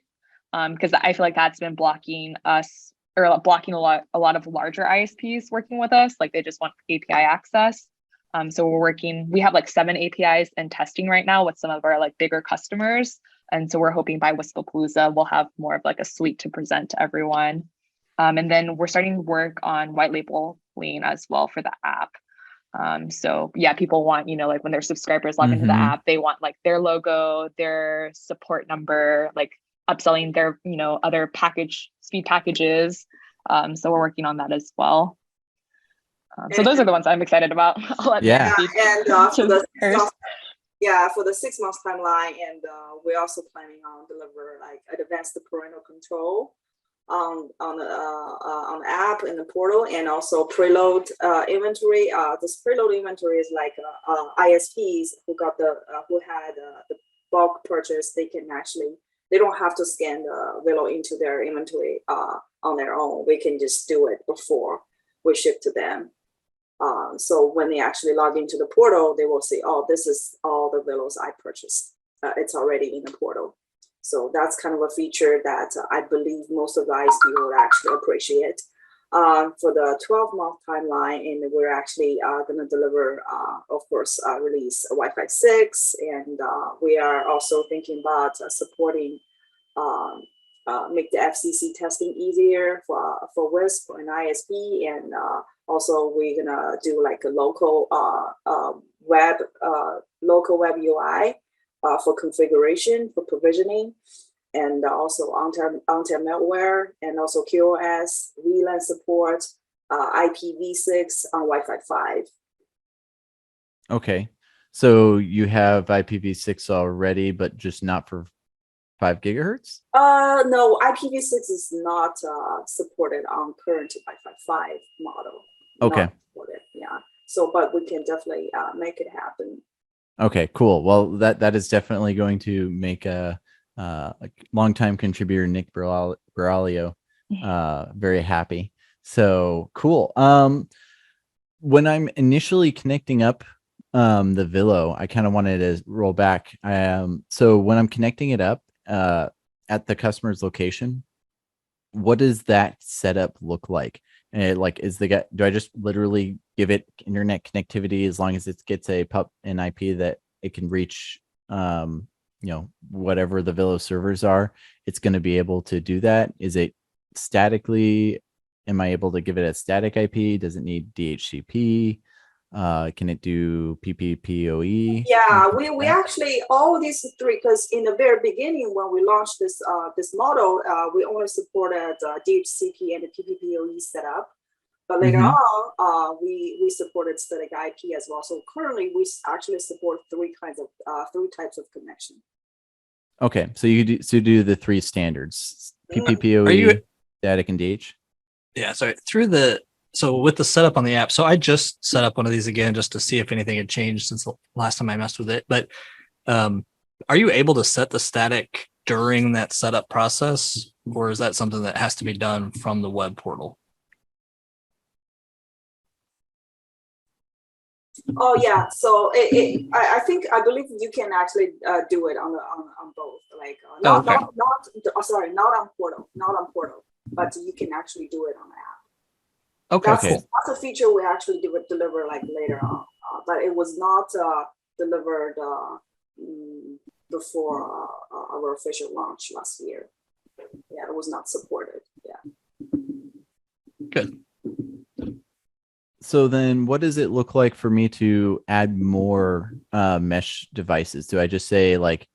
Speaker 6: because I feel like that's been blocking us or blocking a lot of larger ISPs working with us. Like they just want API access. So we have like 7 APIs in testing right now with some of our like bigger customers. And so we're hoping by WISPAPALOZA, we'll have more of like a suite to present to everyone. And then we're starting to work on white labeling as well for the app. So yeah, people want, like when their subscribers log into the app, they want like their logo, their support number, like upselling their, other speed packages. So we're working on that as well. So those are the ones I'm excited about.
Speaker 2: Yeah.
Speaker 5: And for the 6 months timeline, and we're also planning on deliver like advanced parental control on the app in the portal, and also preload inventory. This preload inventory is like ISPs who had the bulk purchase. They don't have to scan the Vilo into their inventory on their own. We can just do it before we ship to them. So when they actually log into the portal, they will see, oh, this is all the Vilos I purchased. It's already in the portal. So that's kind of a feature that I believe most of the ISP will actually appreciate. For the 12-month timeline, and we're actually going to deliver, of course, release Wi-Fi 6, and we are also thinking about supporting make the FCC testing easier for WISP and ISP, and also we're gonna do like a local web UI for configuration, for provisioning, and also on-time malware, and also QoS, VLAN support, IPv6 on Wi-Fi 5.
Speaker 2: Okay. So you have IPv6 already, but just not for 5 gigahertz?
Speaker 5: No, IPv6 is not supported on current Wi-Fi 5 model.
Speaker 2: Okay.
Speaker 5: Yeah. So, but we can definitely make it happen.
Speaker 2: Okay, cool. Well, that is definitely going to make a longtime contributor Nick Braulio very happy. So cool. When I'm initially connecting up the Vilo, I kind of wanted to roll back. So when I'm connecting it up at the customer's location, what does that setup look like? Like, do I just literally give it internet connectivity as long as it gets a PUP and IP that it can reach, whatever the Vilo servers are, it's going to be able to do that? Is it statically? Am I able to give it a static IP? Does it need DHCP? Can it do PPoE?
Speaker 5: Yeah,
Speaker 2: Anything
Speaker 5: we
Speaker 2: like that?
Speaker 5: actually all these three, because in the very beginning when we launched this this model, we only supported DHCP and the PPoE setup. But later
Speaker 2: Mhm.
Speaker 5: on, we supported static IP as well. So currently, we actually support three types of connection.
Speaker 2: Okay, so you do the three standards:
Speaker 5: Mhm.
Speaker 2: PPoE,
Speaker 3: Are you
Speaker 2: static, and DH.
Speaker 3: Yeah, sorry. So with the setup on the app, so I just set up one of these again just to see if anything had changed since the last time I messed with it. But are you able to set the static during that setup process, or is that something that has to be done from the web portal?
Speaker 5: Oh yeah, so I believe you can actually do it on both, like
Speaker 3: Oh, okay.
Speaker 5: not on portal, but you can actually do it on the app.
Speaker 3: Okay,
Speaker 5: That's,
Speaker 3: cool.
Speaker 5: that's a feature we actually deliver like later on, but it was not delivered before our official launch last year. Yeah, it was not supported. Yeah.
Speaker 3: Good.
Speaker 2: So then what does it look like for me to add more mesh devices? Do I just say like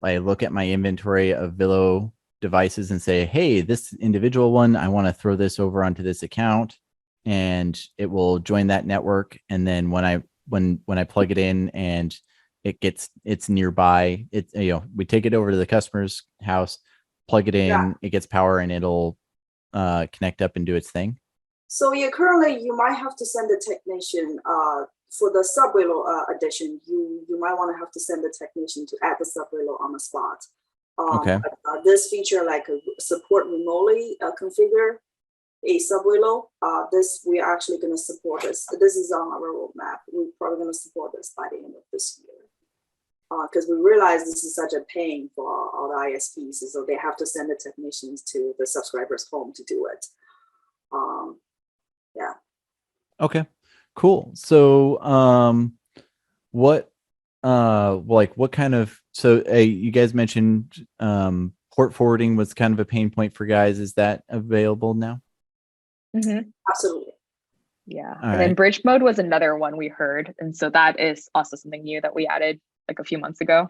Speaker 2: I look at my inventory of Vilo devices and say, hey, this individual one, I want to throw this over onto this account, and it will join that network. And then when I plug it in and it's nearby, we take it over to the customer's house, plug it in, it gets power, and it'll connect up and do its thing.
Speaker 5: So currently you might have to send a technician for the sub-Vilo addition. You might want to have to send a technician to add the sub-Vilo on the spot.
Speaker 2: Okay.
Speaker 5: But, this feature, like support remotely configure a sub-Vilo, this we're actually going to support this. This is on our roadmap. We're probably going to support this by the end of this year. Because we realize this is such a pain for all the ISPs, so they have to send the technicians to the subscriber's home to do it. Yeah.
Speaker 2: Okay, cool. So what kind of, so you guys mentioned port forwarding was kind of a pain point for guys. Is that available now?
Speaker 6: Mm-hmm.
Speaker 5: Absolutely.
Speaker 6: Yeah.
Speaker 2: All
Speaker 6: And then
Speaker 2: right.
Speaker 6: bridge mode was another one we heard. And so that is also something new that we added like a few months ago.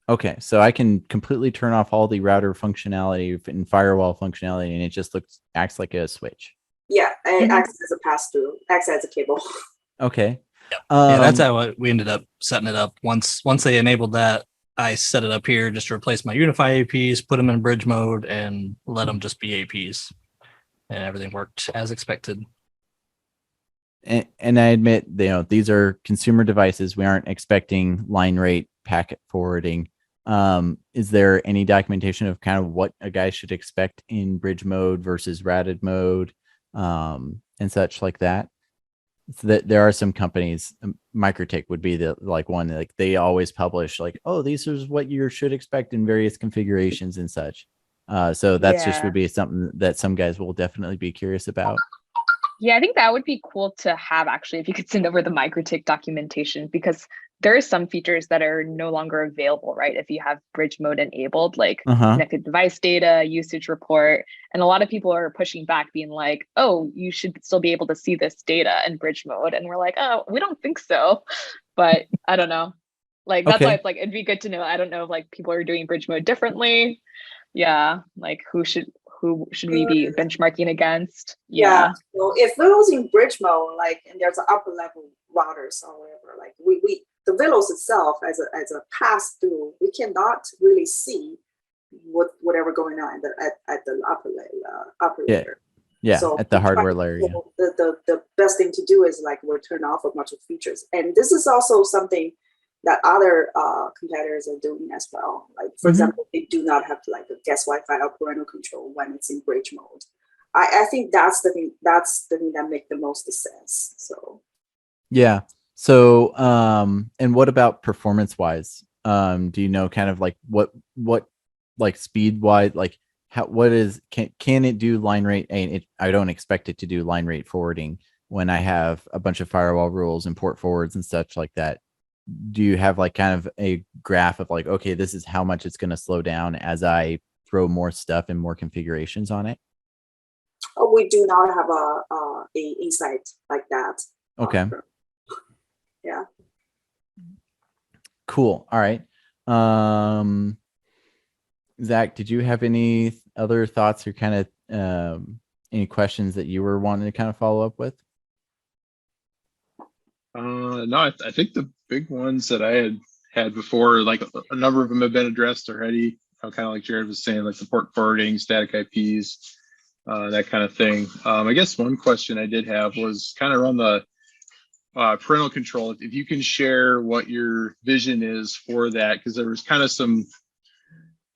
Speaker 2: Okay, so I can completely turn off all the router functionality and firewall functionality, and it just acts like a switch.
Speaker 5: Yeah,
Speaker 6: Mhm.
Speaker 5: acts as a pass-through, acts as a cable.
Speaker 2: Okay.
Speaker 3: Yeah, that's how we ended up setting it up. Once they enabled that, I set it up here just to replace my Unify APs, put them in bridge mode, and let them just be APs, and everything worked as expected.
Speaker 2: And I admit, these are consumer devices. We aren't expecting line rate packet forwarding. Is there any documentation of kind of what a guy should expect in bridge mode versus routed mode, and such like that? So that there are some companies, Microtik would be the one, like they always publish like, oh, these is what you should expect in various configurations and such. So that's just would be something that some guys will definitely be curious about.
Speaker 6: Yeah, I think that would be cool to have actually, if you could send over the Microtik documentation, because there are some features that are no longer available, right? If you have bridge mode enabled, like connected device data, usage report. And a lot of people are pushing back, being like, oh, you should still be able to see this data in bridge mode. And we're like, oh, we don't think so. But I don't know. Like, that's why it's like, it'd be good to know. I don't know if like people are doing bridge mode differently. Yeah, like who should we be benchmarking against?
Speaker 5: Yeah. So if Vilo's in bridge mode, like, and there's an upper level routers or whatever, like we the Vilos itself as a pass through, we cannot really see whatever going on at the upper layer.
Speaker 2: Yeah,
Speaker 5: so
Speaker 2: at the hardware layer. Yeah.
Speaker 5: The best thing to do is like we'll turn off a bunch of features, and this is also something that other competitors are doing as well. Like for example, they do not have like a guest Wi-Fi or parental control when it's in bridge mode. I think that's the thing that makes the most sense. So
Speaker 2: yeah. So and what about performance wise? Do you know kind of like what like speed wise, like can it do line rate? And I don't expect it to do line rate forwarding when I have a bunch of firewall rules and port forwards and such like that. Do you have like kind of a graph of like, okay, this is how much it's going to slow down as I throw more stuff and more configurations on it?
Speaker 5: we do not have a insight like that.
Speaker 2: Okay.
Speaker 5: Yeah.
Speaker 2: Cool. All right. Zach, did you have any other thoughts or kind of any questions that you were wanting to kind of follow up with?
Speaker 4: No, I think the big ones that I had before, like a number of them have been addressed already. Kind of like Jared was saying, like the port forwarding, static IPs, that kind of thing. I guess one question I did have was kind of around the parental control. If you can share what your vision is for that, because there was kind of some,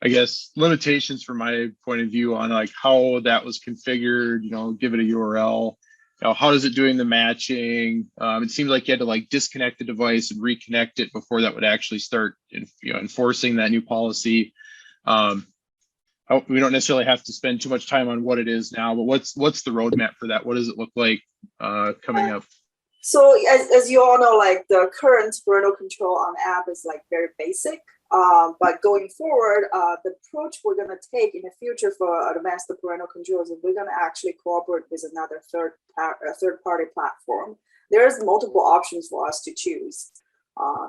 Speaker 4: I guess, limitations from my point of view on like how that was configured, give it a URL. How is it doing the matching? It seems like you had to like disconnect the device and reconnect it before that would actually start enforcing that new policy. We don't necessarily have to spend too much time on what it is now, but what's the roadmap for that? What does it look like coming up?
Speaker 5: So as you all know, like the current parental control on app is like very basic. But going forward, the approach we're going to take in the future for advanced parental controls is we're going to actually cooperate with another third-party platform. There's multiple options for us to choose.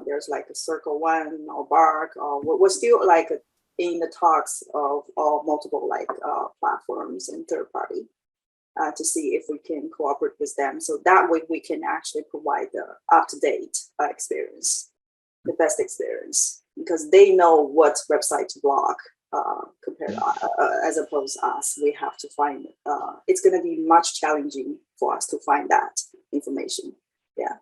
Speaker 5: There's like a Circle One or Bark. We're still like in the talks of multiple like platforms and third-party to see if we can cooperate with them. So that way we can actually provide the up-to-date experience, the best experience. Because they know what website to block compared as opposed to us. We have to find it's going to be much challenging for us to find that information. Yeah.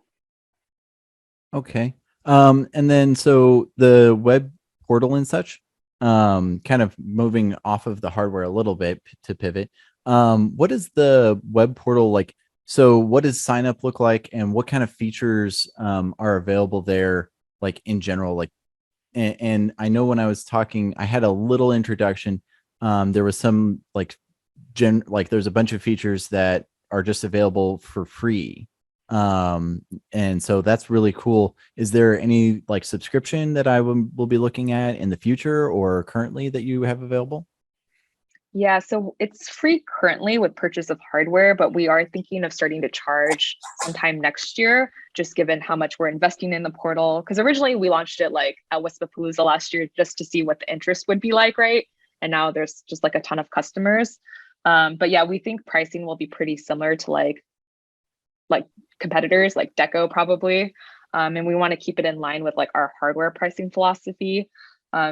Speaker 2: Okay. And then so the web portal and such, kind of moving off of the hardware a little bit to pivot. What is the web portal like? So what does sign up look like, and what kind of features are available there, like in general, like? And I know when I was talking, I had a little introduction. There was some like there's a bunch of features that are just available for free. And so that's really cool. Is there any like subscription that I will be looking at in the future or currently that you have available?
Speaker 6: Yeah, so it's free currently with purchase of hardware, but we are thinking of starting to charge sometime next year, just given how much we're investing in the portal. Because originally we launched it like at WISPAPALOZA last year just to see what the interest would be like, right? And now there's just like a ton of customers. But yeah, we think pricing will be pretty similar to like competitors like Deco probably. And we want to keep it in line with like our hardware pricing philosophy.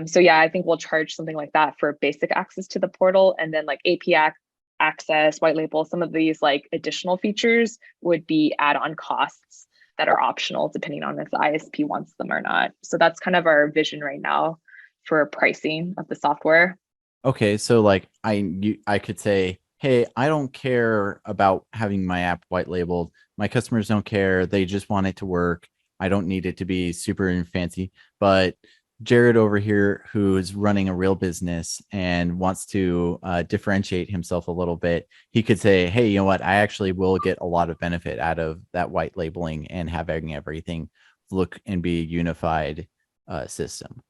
Speaker 6: So yeah, I think we'll charge something like that for basic access to the portal, and then like API access, white label, some of these like additional features would be add-on costs that are optional depending on if the ISP wants them or not. So that's kind of our vision right now for pricing of the software.
Speaker 2: Okay, so like I could say, hey, I don't care about having my app white labeled. My customers don't care. They just want it to work. I don't need it to be super and fancy, but Jared over here, who's running a real business and wants to differentiate himself a little bit, he could say, hey, you know what? I actually will get a lot of benefit out of that white labeling and having everything look and be a unified system.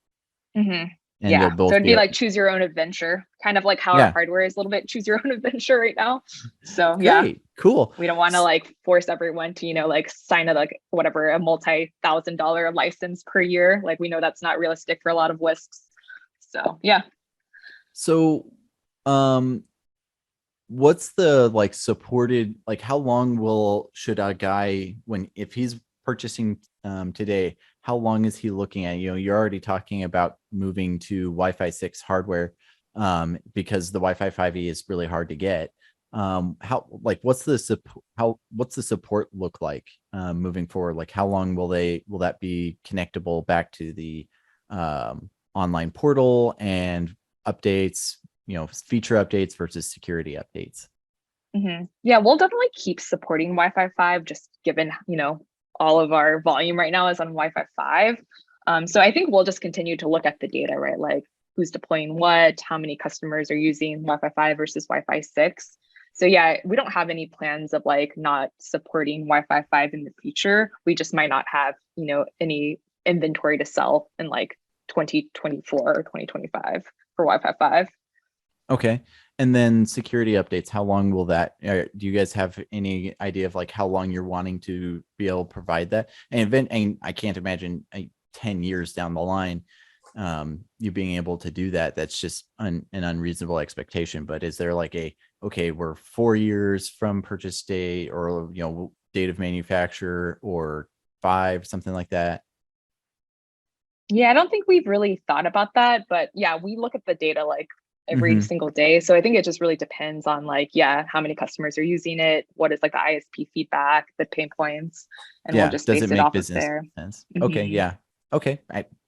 Speaker 6: Mm-hmm.
Speaker 2: And
Speaker 6: Yeah,
Speaker 2: you'll both
Speaker 6: so it'd be
Speaker 2: be
Speaker 6: like choose your own adventure, kind of like how
Speaker 2: Yeah.
Speaker 6: our hardware is a little bit choose your own adventure right now. So yeah,
Speaker 2: Great. Cool.
Speaker 6: we don't want to like force everyone to, like sign a like whatever, a multi-$1,000 license per year. Like we know that's not realistic for a lot of WISPs. So yeah.
Speaker 2: So what's the like supported, like how long should a guy, if he's purchasing today, how long is he looking at? You're already talking about moving to Wi-Fi 6 hardware because the Wi-Fi 5E is really hard to get. What's the support look like moving forward? Like how long will that be connectable back to the online portal and updates, feature updates versus security updates?
Speaker 6: Mm-hmm. Yeah, we'll definitely keep supporting Wi-Fi 5, just given, all of our volume right now is on Wi-Fi 5. So I think we'll just continue to look at the data, right? Like who's deploying what, how many customers are using Wi-Fi 5 versus Wi-Fi 6. So yeah, we don't have any plans of like not supporting Wi-Fi 5 in the future. We just might not have, any inventory to sell in like 2024 or 2025 for Wi-Fi 5.
Speaker 2: Okay. And then security updates, how long will that, do you guys have any idea of like how long you're wanting to be able to provide that? And I can't imagine 10 years down the line, you being able to do that. That's just an unreasonable expectation. But is there like okay, we're 4 years from purchase date, or, date of manufacture, or 5, something like that?
Speaker 6: Yeah, I don't think we've really thought about that, but yeah, we look at the data like every
Speaker 2: Mhm.
Speaker 6: single day. So I think it just really depends on like, yeah, how many customers are using it, what is like the ISP feedback, the pain points, and we'll
Speaker 2: Yeah.
Speaker 6: just
Speaker 2: Does it
Speaker 6: base it
Speaker 2: make
Speaker 6: off of
Speaker 2: business
Speaker 6: there.
Speaker 2: sense? Okay.
Speaker 6: Mhm.
Speaker 2: Yeah. Okay.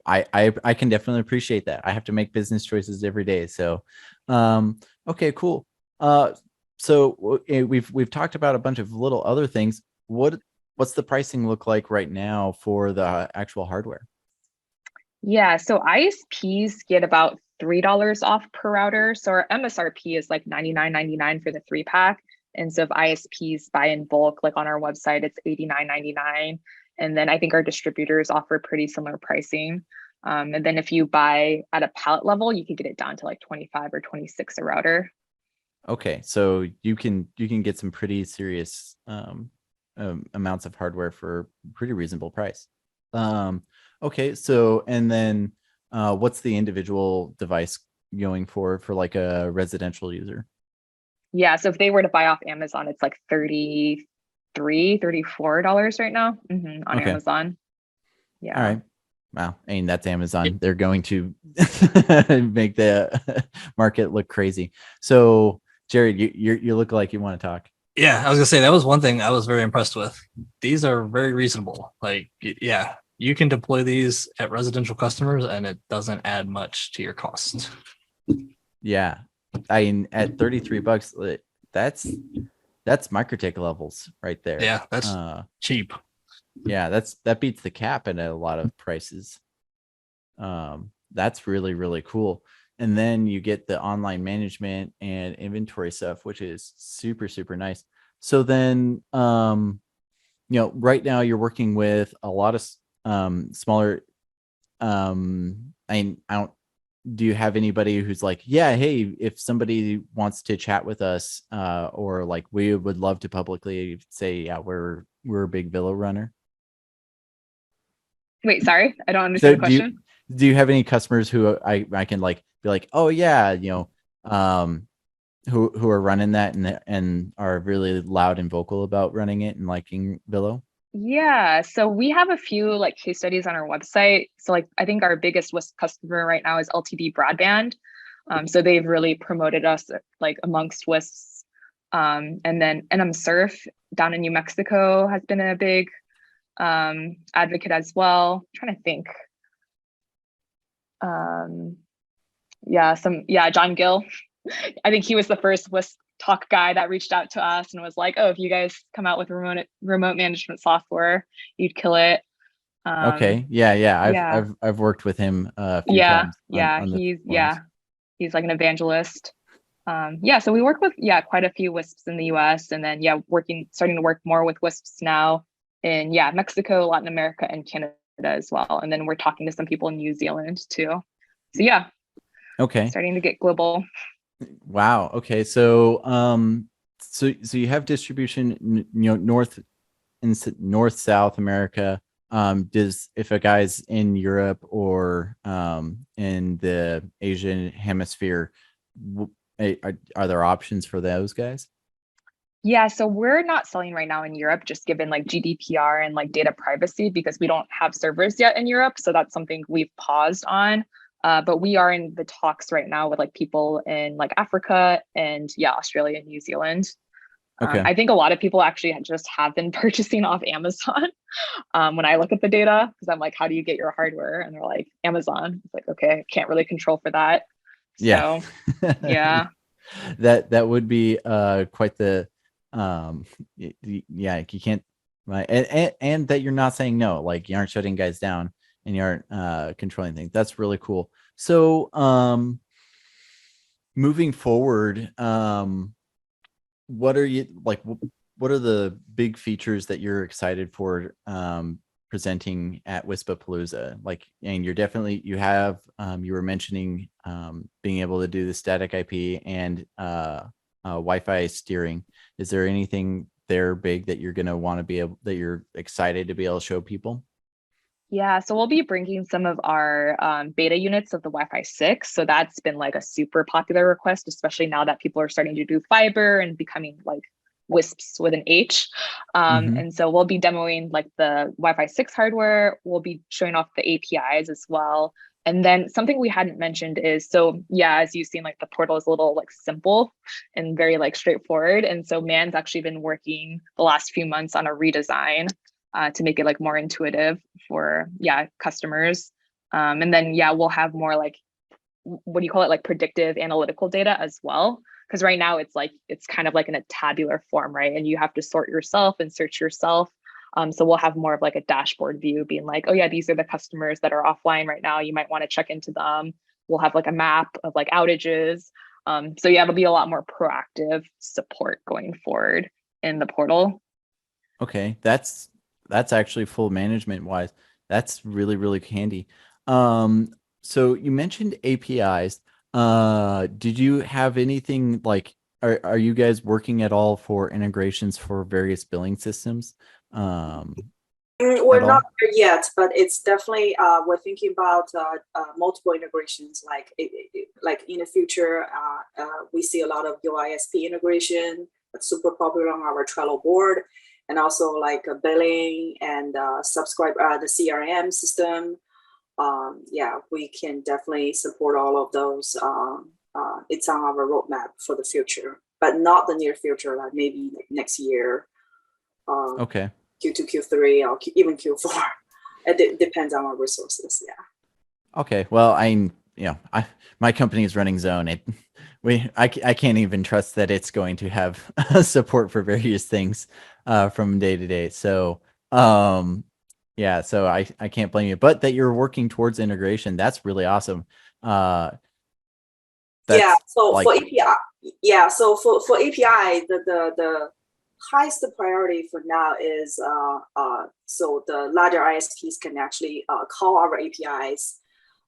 Speaker 2: I can definitely appreciate that. I have to make business choices every day. So, okay, cool. We've talked about a bunch of little other things. What's the pricing look like right now for the actual hardware?
Speaker 6: Yeah, so ISPs get about $3 off per router. So our MSRP is like $99.99 for the 3-pack. And so if ISPs buy in bulk, like on our website, it's $89.99. And then I think our distributors offer pretty similar pricing. And then if you buy at a pallet level, you can get it down to like 25 or 26 a router.
Speaker 2: Okay, so you can get some pretty serious amounts of hardware for pretty reasonable price. Okay, so and then what's the individual device going for like a residential user?
Speaker 6: Yeah, so if they were to buy off Amazon, it's like $34 right now on
Speaker 2: Okay,
Speaker 6: Amazon.
Speaker 2: all
Speaker 6: Yeah.
Speaker 2: right. Wow, I mean that's Amazon. They're going to make the market look crazy. So, Jared, you look like you want to talk.
Speaker 3: Yeah, I was gonna say that was one thing I was very impressed with. These are very reasonable. Like, yeah, you can deploy these at residential customers, and it doesn't add much to your cost.
Speaker 2: Yeah, I mean at $33, that's Microtech levels right there.
Speaker 3: Yeah, that's cheap.
Speaker 2: Yeah, that beats the cap at a lot of prices. That's really, really cool. And then you get the online management and inventory stuff, which is super, super nice. So then, right now you're working with a lot of smaller. I don't. Do you have anybody who's like, yeah, hey, if somebody wants to chat with us, or like we would love to publicly say, yeah, we're a big Vilo runner.
Speaker 6: Wait, sorry, I don't
Speaker 2: So
Speaker 6: understand the question.
Speaker 2: do you have any customers who I can like be like, oh yeah, who are running that and are really loud and vocal about running it and liking Vilo?
Speaker 6: Yeah, so we have a few like case studies on our website. So like I think our biggest WISP customer right now is LTD Broadband. So they've really promoted us like amongst WISPs. And then Surf down in New Mexico has been a big advocate as well. I'm trying to think. John Gill. I think he was the first WISP talk guy that reached out to us and was like, "Oh, if you guys come out with remote management software, you'd kill it."
Speaker 2: Okay, yeah.
Speaker 6: Yeah,
Speaker 2: I've worked with him a few times on the forums.
Speaker 6: he's like an evangelist. So we work with quite a few WISPs in the US, and then starting to work more with WISPs now in Mexico, Latin America, and Canada as well. And then we're talking to some people in New Zealand too. So yeah,
Speaker 2: Okay.
Speaker 6: starting to get global.
Speaker 2: Wow. Okay. So so you have distribution, north South America. If a guy's in Europe or in the Asian hemisphere, are there options for those guys?
Speaker 6: Yeah, so we're not selling right now in Europe, just given like GDPR and like data privacy, because we don't have servers yet in Europe. So that's something we've paused on. But we are in the talks right now with like people in like Africa and Australia and New Zealand.
Speaker 2: Okay.
Speaker 6: I think a lot of people actually just have been purchasing off Amazon. When I look at the data, because I'm like, how do you get your hardware? And they're like, Amazon. It's like, okay, I can't really control for that.
Speaker 2: Yeah.
Speaker 6: So yeah.
Speaker 2: That would be quite the you can't, and that you're not saying no, like you aren't shutting guys down and you aren't controlling things. That's really cool. So moving forward, what are you like, what are the big features that you're excited for presenting at WISPAPalooza? Like, and you're definitely, you have, you were mentioning being able to do the static IP and Wi-Fi steering. Is there anything there big that you're going to want to be able, that you're excited to be able to show people?
Speaker 6: Yeah, so we'll be bringing some of our beta units of the Wi-Fi 6. So that's been like a super popular request, especially now that people are starting to do fiber and becoming like WISPs with an H. And so we'll be demoing like the Wi-Fi 6 hardware. We'll be showing off the APIs as well. And then something we hadn't mentioned is, so yeah, as you've seen, like the portal is a little like simple and very like straightforward. And so Man's actually been working the last few months on a redesign to make it like more intuitive for customers. And then we'll have more like, what do you call it, like predictive analytical data as well. Because right now it's kind of like in a tabular form, right? And you have to sort yourself and search yourself. So we'll have more of like a dashboard view being like, oh yeah, these are the customers that are offline right now. You might want to check into them. We'll have like a map of like outages. So yeah, it'll be a lot more proactive support going forward in the portal.
Speaker 2: Okay, that's actually full management wise. That's really, really handy. So you mentioned APIs. Did you have anything like, are you guys working at all for integrations for various billing systems?
Speaker 5: We're not there yet, but it's definitely we're thinking about multiple integrations. Like in the future, we see a lot of WISP integration that's super popular on our Trello board, and also like billing and subscribe the CRM system. We can definitely support all of those. It's on our roadmap for the future, but not the near future, like maybe next year.
Speaker 2: Okay.
Speaker 5: Q2, Q3, or even Q4. It depends on our resources. Yeah.
Speaker 2: Okay. Well, my company is running Zone. I can't even trust that it's going to have support for various things from day to day. So so I can't blame you. But that you're working towards integration, that's really awesome.
Speaker 5: So like, for API, for API, the highest priority for now is so the larger ISPs can actually call our APIs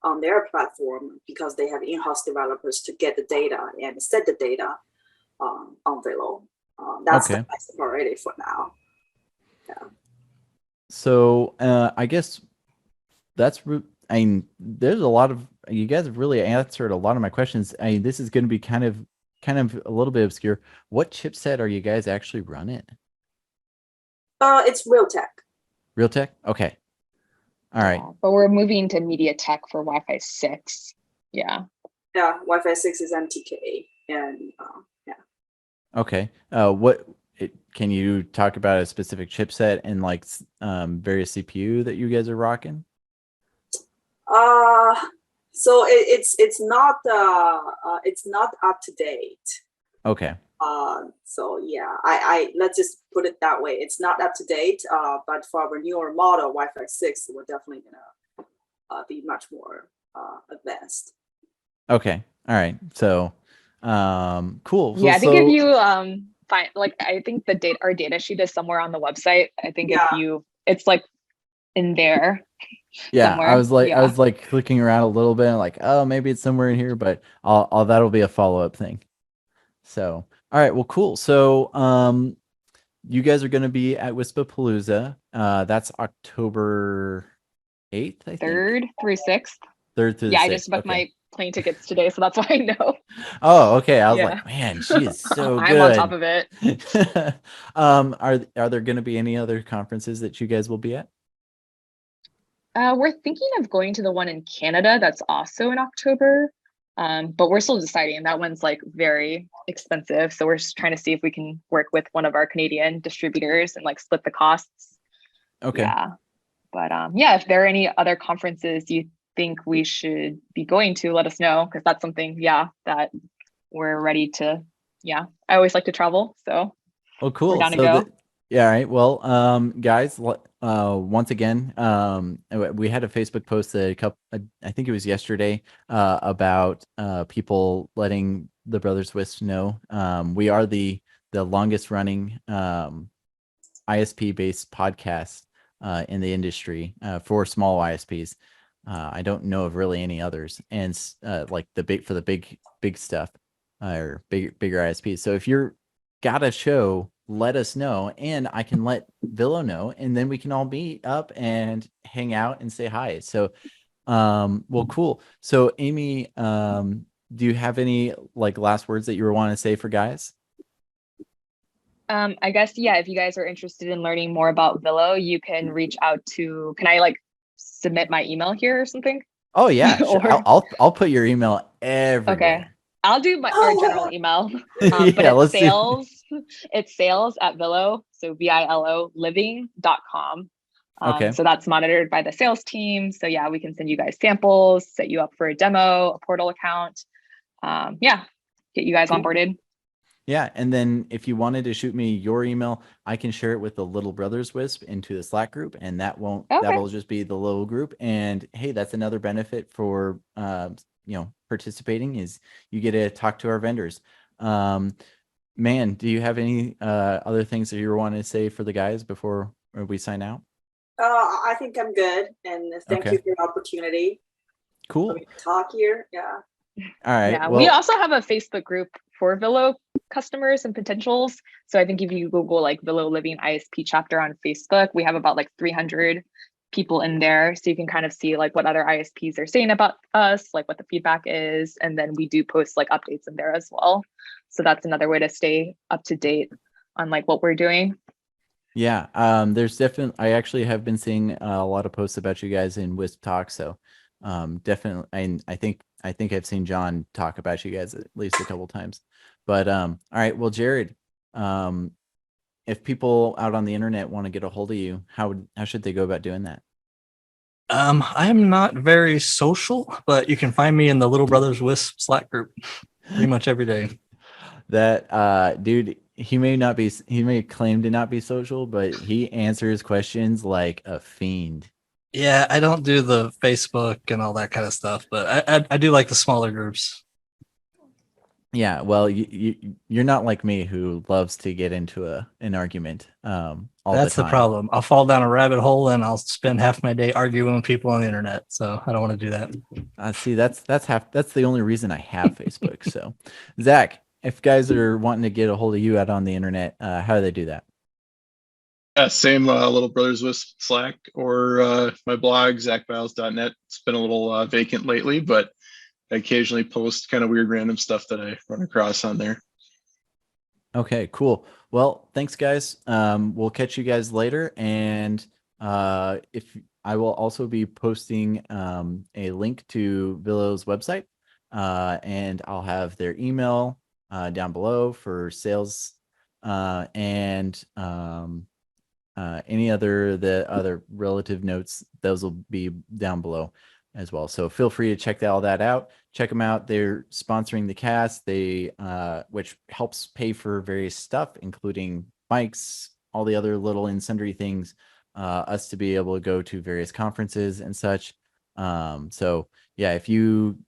Speaker 5: on their platform because they have in-house developers to get the data and set the data on Vilo. That's the highest priority for now. Yeah.
Speaker 2: So I guess there's a lot of, you guys have really answered a lot of my questions. This is going to be kind of a little bit obscure. What chipset are you guys actually running?
Speaker 5: It's Realtek.
Speaker 2: Realtek? Okay. All right.
Speaker 6: But we're moving to MediaTek for Wi-Fi 6. Yeah.
Speaker 5: Yeah, Wi-Fi 6 is MTK, and
Speaker 2: Okay. Can you talk about a specific chipset and like various CPU that you guys are rocking?
Speaker 5: So it's not up to date.
Speaker 2: Okay.
Speaker 5: So yeah, I let's just put it that way. It's not up to date. But for our newer model, Wi-Fi 6, we're definitely gonna be much more advanced.
Speaker 2: Okay. All right. So, cool.
Speaker 6: Yeah, I think if you find, like, I think our data sheet is somewhere on the website. I think it's like in there.
Speaker 2: Yeah,
Speaker 6: somewhere.
Speaker 2: I was like clicking around a little bit and like, oh, maybe it's somewhere in here, but that'll be a follow-up thing. So, all right, well, cool. So, you guys are going to be at WISPAPalooza. That's October 8th, I think.
Speaker 6: 3rd through 6th.
Speaker 2: 3rd through the 6th.
Speaker 6: I just booked my plane tickets today, so that's why I know.
Speaker 2: Oh, okay. I was like, man, she is so good.
Speaker 6: I'm on top of it.
Speaker 2: Are there going to be any other conferences that you guys will be at?
Speaker 6: We're thinking of going to the one in Canada that's also in October, but we're still deciding. That one's like very expensive, so we're just trying to see if we can work with one of our Canadian distributors and like split the costs.
Speaker 2: Okay.
Speaker 6: Yeah, but if there are any other conferences you think we should be going to, let us know, because that's something that we're ready to. Yeah, I always like to travel, so.
Speaker 2: Well, cool.
Speaker 6: We're down to go.
Speaker 2: Yeah. All right. Well, guys, once again, we had a Facebook post I think it was yesterday, about people letting the Brothers WISP know. We are the longest running ISP based podcast in the industry for small ISPs. I don't know of really any others, and like the big stuff or bigger ISPs. So if you're got a show, let us know, and I can let Vilo know, and then we can all meet up and hang out and say hi. So, well, cool. So, Amy, do you have any like last words that you want to say for guys?
Speaker 6: I guess, yeah, if you guys are interested in learning more about Vilo, you can reach out to, can I like submit my email here or something?
Speaker 2: Oh yeah, sure.
Speaker 6: Or-
Speaker 2: I'll put your email everywhere.
Speaker 6: Okay. I'll do our general email. But
Speaker 2: Yeah,
Speaker 6: it's sales at Vilo, so VILO living.com.
Speaker 2: Okay.
Speaker 6: So that's monitored by the sales team. So yeah, we can send you guys samples, set you up for a demo, a portal account. Yeah, get you guys onboarded.
Speaker 2: Yeah, and then if you wanted to shoot me your email, I can share it with the Little Brothers WISP into the Slack group, and that will just be the little group. And hey, that's another benefit for participating is you get to talk to our vendors. Man, do you have any other things that you want to say for the guys before we sign out?
Speaker 5: I think I'm good, and thank you for the opportunity.
Speaker 2: Cool.
Speaker 5: For me to talk here. Yeah.
Speaker 2: All right.
Speaker 6: Yeah,
Speaker 2: well,
Speaker 6: we also have a Facebook group for Vilo customers and potentials. So I think if you Google like Vilo Living ISP chapter on Facebook, we have about like 300 people in there. So you can kind of see like what other ISPs are saying about us, like what the feedback is. And then we do post like updates in there as well. So that's another way to stay up to date on like what we're doing.
Speaker 2: Yeah, there's definitely, I actually have been seeing a lot of posts about you guys in WISP Talk. So definitely, and I think I've seen John talk about you guys at least a couple times. But all right, well, Jared, if people out on the internet want to get a hold of you, how should they go about doing that?
Speaker 3: I am not very social, but you can find me in the Little Brothers WISP Slack group pretty much every day.
Speaker 2: That dude, he may claim to not be social, but he answers questions like a fiend.
Speaker 3: Yeah, I don't do the Facebook and all that kind of stuff, but I do like the smaller groups.
Speaker 2: Yeah, well, you're not like me who loves to get into an argument all
Speaker 3: That's
Speaker 2: the time.
Speaker 3: the problem. I'll fall down a rabbit hole and I'll spend half my day arguing with people on the internet. So I don't want to do that.
Speaker 2: See, that's the only reason I have Facebook. So, Zach, if guys are wanting to get a hold of you out on the internet, how do they do that?
Speaker 4: Yeah, same Little Brothers WISP Slack or my blog, zachbiles.net. It's been a little vacant lately, but I occasionally post kind of weird random stuff that I run across on there.
Speaker 2: Okay, cool. Well, thanks guys. We'll catch you guys later. And if I will also be posting a link to Vilo's website, and I'll have their email down below for sales and any other relative notes. Those will be down below as well. So feel free to check all that out. Check them out. They're sponsoring the cast. They which helps pay for various stuff, including mics, all the other little and sundry things, us to be able to go to various conferences and such. So yeah, if you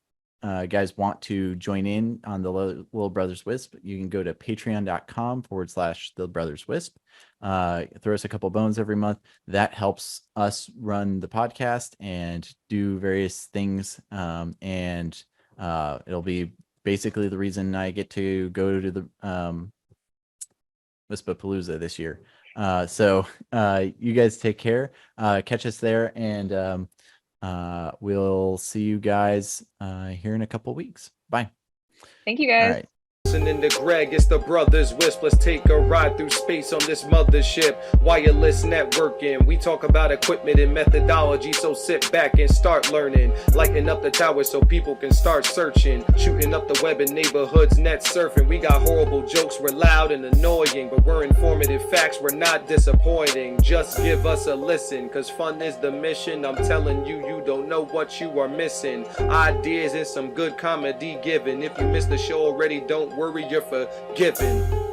Speaker 2: guys want to join in on the Little Brothers WISP, you can go to patreon.com/The Brothers WISP. Throw us a couple bones every month. That helps us run the podcast and do various things. And it'll be basically the reason I get to go to the WISPAPALOZA this year. So you guys take care. Catch us there, and we'll see you guys here in a couple weeks. Bye.
Speaker 6: Thank you guys.
Speaker 2: All right.
Speaker 1: Listening to Greg, it's the Brothers WISP. Let's take a ride through space on this mothership. Wireless networking. We talk about equipment and methodology, so sit back and start learning. Lighten up the tower so people can start searching. Shooting up the web in neighborhoods, net surfing. We got horrible jokes, we're loud and annoying, but we're informative facts, we're not disappointing. Just give us a listen, cause fun is the mission. I'm telling you, you don't know what you are missing. Ideas and some good comedy given. If you missed the show already, don't worry, you're forgiven.